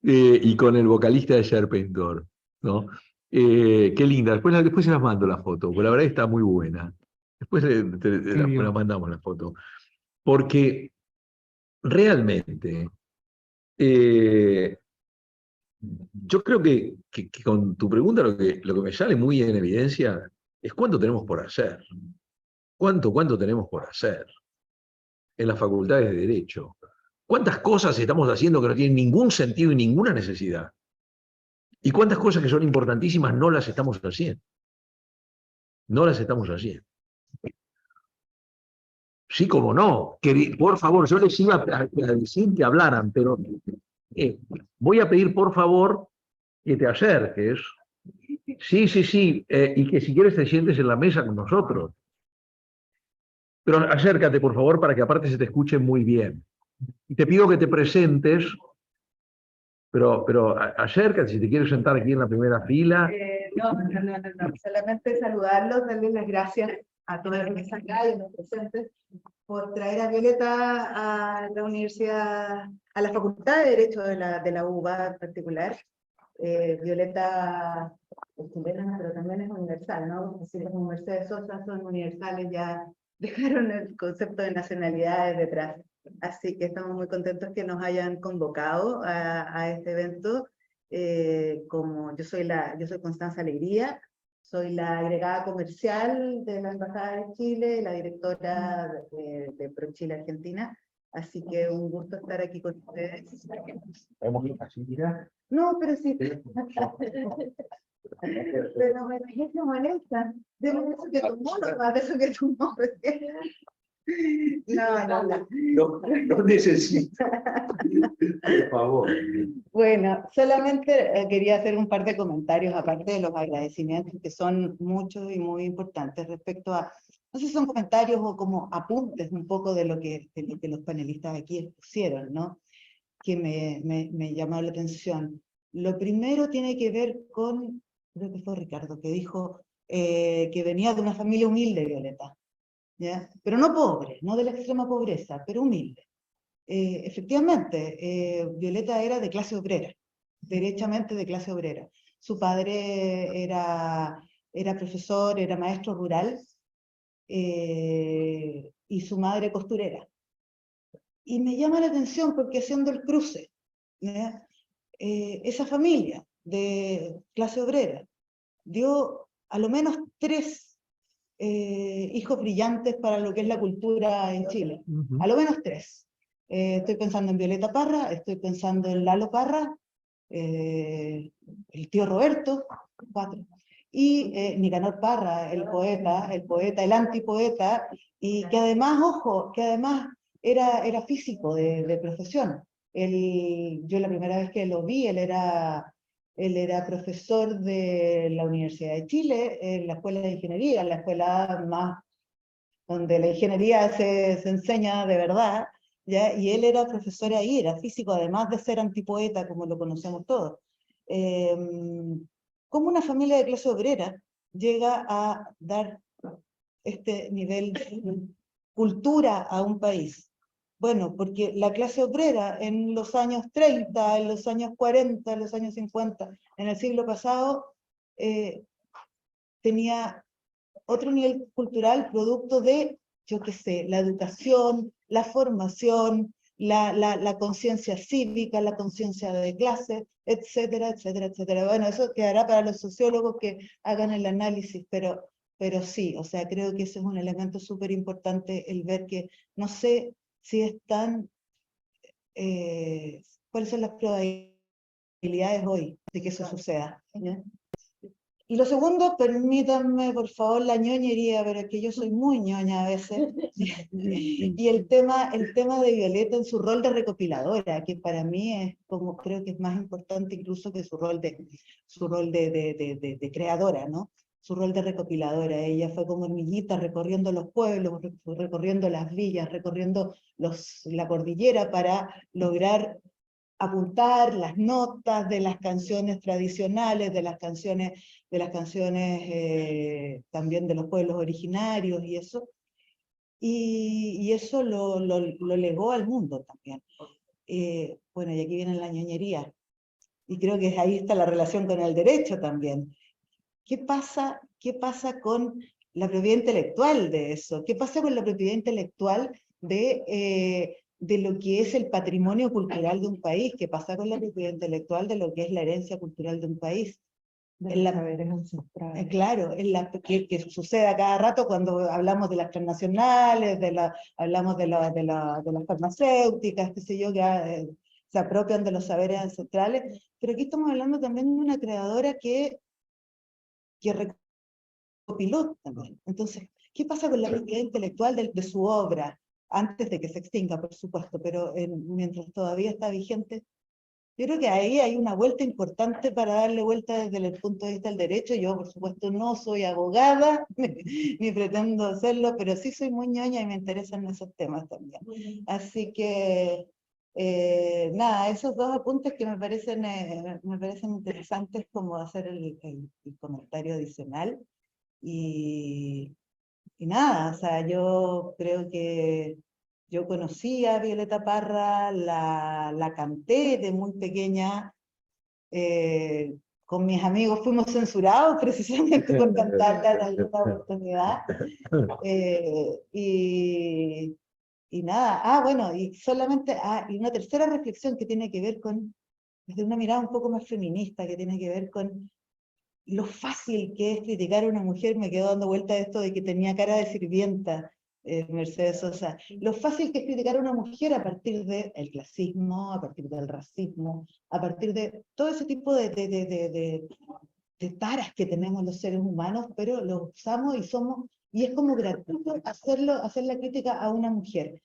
y con el vocalista de Serpentor, ¿no? Qué linda. Después se las mando la foto, porque la verdad está muy buena. Después la mandamos la foto. Porque realmente yo creo que con tu pregunta lo que me sale muy en evidencia es cuánto tenemos por hacer. ¿Cuánto tenemos por hacer en las facultades de Derecho? ¿Cuántas cosas estamos haciendo que no tienen ningún sentido y ninguna necesidad? ¿Y cuántas cosas que son importantísimas no las estamos haciendo? No las estamos haciendo. Sí, como no. Por favor, yo les iba a decir que hablaran, pero voy a pedir, por favor, que te acerques. Sí, sí, sí, y que si quieres te sientes en la mesa con nosotros. Pero acércate, por favor, para que aparte se te escuche muy bien. Y te pido que te presentes, pero acércate si te quieres sentar aquí en la primera fila. No, solamente saludarlos, darles las gracias a todos los que están acá y los presentes por traer a Violeta a la universidad, a la Facultad de Derecho de la UBA en particular. Violeta es chilena, pero también es universal, ¿no? Es decir, como Mercedes Sosa son universales, ya dejaron el concepto de nacionalidades detrás. Así que estamos muy contentos que nos hayan convocado a este evento. Como yo soy Constanza Alegría, soy la agregada comercial de la Embajada de Chile, la directora de ProChile Argentina, así que un gusto estar aquí con ustedes. No, pero sí. Pero me dije que molesta. De eso que tomó, no más de eso que tomó. No necesito. Por favor. Bueno, solamente quería hacer un par de comentarios, aparte de los agradecimientos, que son muchos y muy importantes respecto a, no sé si son comentarios o como apuntes un poco de lo que los panelistas aquí expusieron, ¿no? Que me llamó la atención. Lo primero tiene que ver con, creo que fue Ricardo, que dijo que venía de una familia humilde, Violeta, ¿ya? Pero no pobre, no de la extrema pobreza, pero humilde. Efectivamente, Violeta era de clase obrera, derechamente de clase obrera. Su padre era profesor, era maestro rural, y su madre costurera. Y me llama la atención porque haciendo el cruce, esa familia de clase obrera dio a lo menos 3 hijos brillantes para lo que es la cultura en Chile. A lo menos 3. Estoy pensando en Violeta Parra, estoy pensando en Lalo Parra, el tío Roberto, 4. Y Nicanor Parra, el poeta, el antipoeta, y que además, ojo, que además era físico de profesión. Yo la primera vez que lo vi, él era profesor de la Universidad de Chile, en la Escuela de Ingeniería, la escuela más donde la ingeniería se enseña de verdad, ¿ya? Y él era profesor ahí, era físico, además de ser antipoeta, como lo conocemos todos. ¿Cómo una familia de clase obrera llega a dar este nivel de cultura a un país? Bueno, porque la clase obrera en los años 30, en los años 40, en los años 50, en el siglo pasado, tenía otro nivel cultural producto de, yo qué sé, la educación, la formación, la conciencia cívica, la conciencia de clase, etcétera, etcétera, etcétera. Bueno, eso quedará para los sociólogos que hagan el análisis, pero sí, o sea, creo que ese es un elemento súper importante, el ver que, no sé si están, cuáles son las probabilidades hoy de que eso suceda, ¿ya? Y lo segundo, permítanme por favor la ñoñería, pero es que yo soy muy ñoña a veces, y el tema de Violeta en su rol de recopiladora, que para mí es como, creo que es más importante incluso que su rol de creadora, ¿no? Su rol de recopiladora. Ella fue como hormiguita recorriendo los pueblos, recorriendo las villas, recorriendo la cordillera para lograr apuntar las notas de las canciones tradicionales, de las canciones también de los pueblos originarios y eso. Y eso lo legó al mundo también. Bueno, y aquí viene la ñoñería. Y creo que ahí está la relación con el derecho también. ¿Qué pasa con la propiedad intelectual de eso? ¿Qué pasa con la propiedad intelectual de lo que es el patrimonio cultural de un país? ¿Qué pasa con la propiedad intelectual de lo que es la herencia cultural de un país? Claro, que sucede a cada rato cuando hablamos de las transnacionales, hablamos de las farmacéuticas, qué sé yo, que se apropian de los saberes ancestrales, pero aquí estamos hablando también de una creadora que recopiló también. Entonces, ¿qué pasa con la propiedad intelectual de su obra? Antes de que se extinga, por supuesto, pero mientras todavía está vigente. Yo creo que ahí hay una vuelta importante para darle vuelta desde el punto de vista del derecho. Yo, por supuesto, no soy abogada, ni pretendo hacerlo, pero sí soy muy ñoña y me interesan esos temas también. Así que, nada, esos dos apuntes que me parecen interesantes, como hacer el comentario adicional. Y nada, o sea, yo creo que yo conocí a Violeta Parra, la canté de muy pequeña, con mis amigos fuimos censurados precisamente por cantarla en alguna oportunidad. Y nada, bueno, y solamente, y una tercera reflexión que tiene que ver con, desde una mirada un poco más feminista, que tiene que ver con lo fácil que es criticar a una mujer. Me quedo dando vuelta a esto de que tenía cara de sirvienta, Mercedes Sosa. Lo fácil que es criticar a una mujer a partir del clasismo, a partir del racismo, a partir de todo ese tipo de taras que tenemos los seres humanos, pero lo usamos y es como gratuito hacer la crítica a una mujer.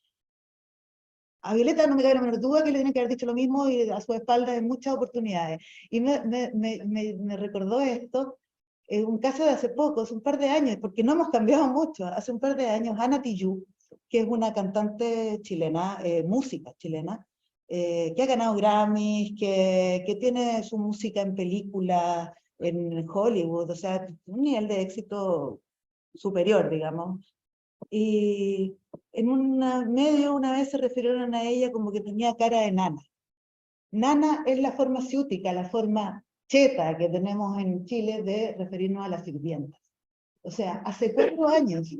A Violeta no me cabe la menor duda que le tienen que haber dicho lo mismo y a su espalda en muchas oportunidades. Y me recordó esto, un caso de hace poco, hace un par de años, porque no hemos cambiado mucho. Hace un par de años, Ana Tijoux, que es una cantante chilena, música chilena, que ha ganado Grammys, que tiene su música en películas en Hollywood, o sea, un nivel de éxito superior, digamos. Y en un medio una vez se refirieron a ella como que tenía cara de nana. Nana es la forma ciútica, la forma cheta que tenemos en Chile de referirnos a las sirvientas. O sea, hace 4 años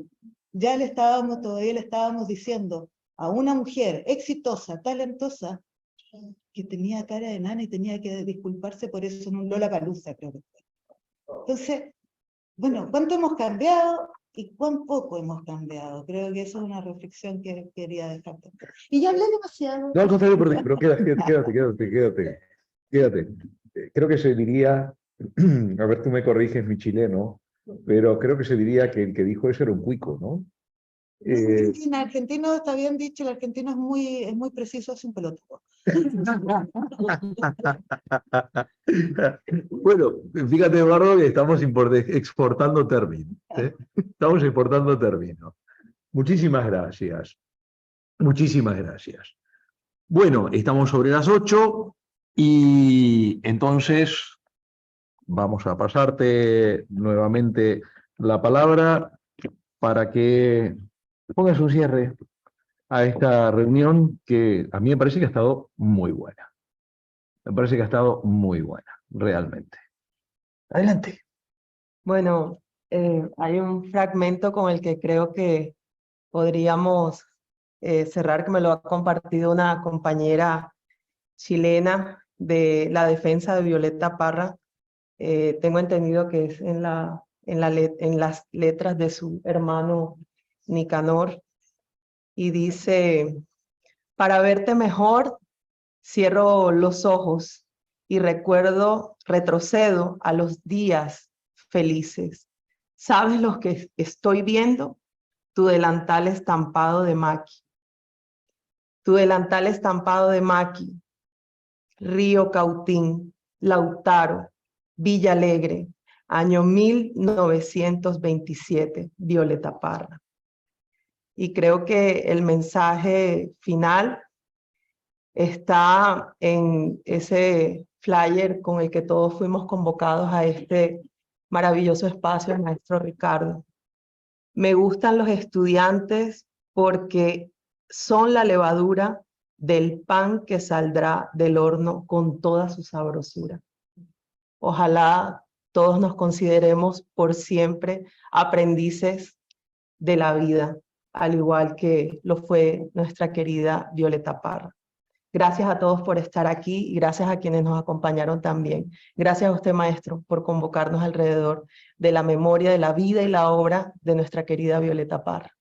todavía le estábamos diciendo a una mujer exitosa, talentosa, que tenía cara de nana y tenía que disculparse por eso en un Lollapalooza, creo que fue. Entonces, bueno, ¿cuánto hemos cambiado? ¿Y cuán poco hemos cambiado? Creo que eso es una reflexión que quería dejarte. Y ya hablé demasiado. No, al contrario, pero quédate. Creo que se diría, a ver, tú me corriges mi chileno, pero creo que se diría que el que dijo eso era un cuico, ¿no? En argentino está bien dicho, el argentino es muy preciso, es un pelotudo. Bueno, fíjate, Eduardo, que estamos exportando términos. Estamos exportando términos. Muchísimas gracias. Muchísimas gracias. Bueno, estamos sobre las 8 y entonces vamos a pasarte nuevamente la palabra para que pongas un cierre a esta reunión que a mí me parece que ha estado muy buena. Me parece que ha estado muy buena, realmente. Adelante. Bueno, hay un fragmento con el que creo que podríamos cerrar, que me lo ha compartido una compañera chilena de la defensa de Violeta Parra. Tengo entendido que es en las letras de su hermano Nicanor, y dice: para verte mejor, cierro los ojos y retrocedo a los días felices. ¿Sabes lo que estoy viendo? Tu delantal estampado de maqui. Tu delantal estampado de maqui. Río Cautín, Lautaro, Villa Alegre, año 1927, Violeta Parra. Y creo que el mensaje final está en ese flyer con el que todos fuimos convocados a este maravilloso espacio, maestro Ricardo. Me gustan los estudiantes porque son la levadura del pan que saldrá del horno con toda su sabrosura. Ojalá todos nos consideremos por siempre aprendices de la vida, al igual que lo fue nuestra querida Violeta Parra. Gracias a todos por estar aquí y gracias a quienes nos acompañaron también. Gracias a usted, maestro, por convocarnos alrededor de la memoria, de la vida y la obra de nuestra querida Violeta Parra.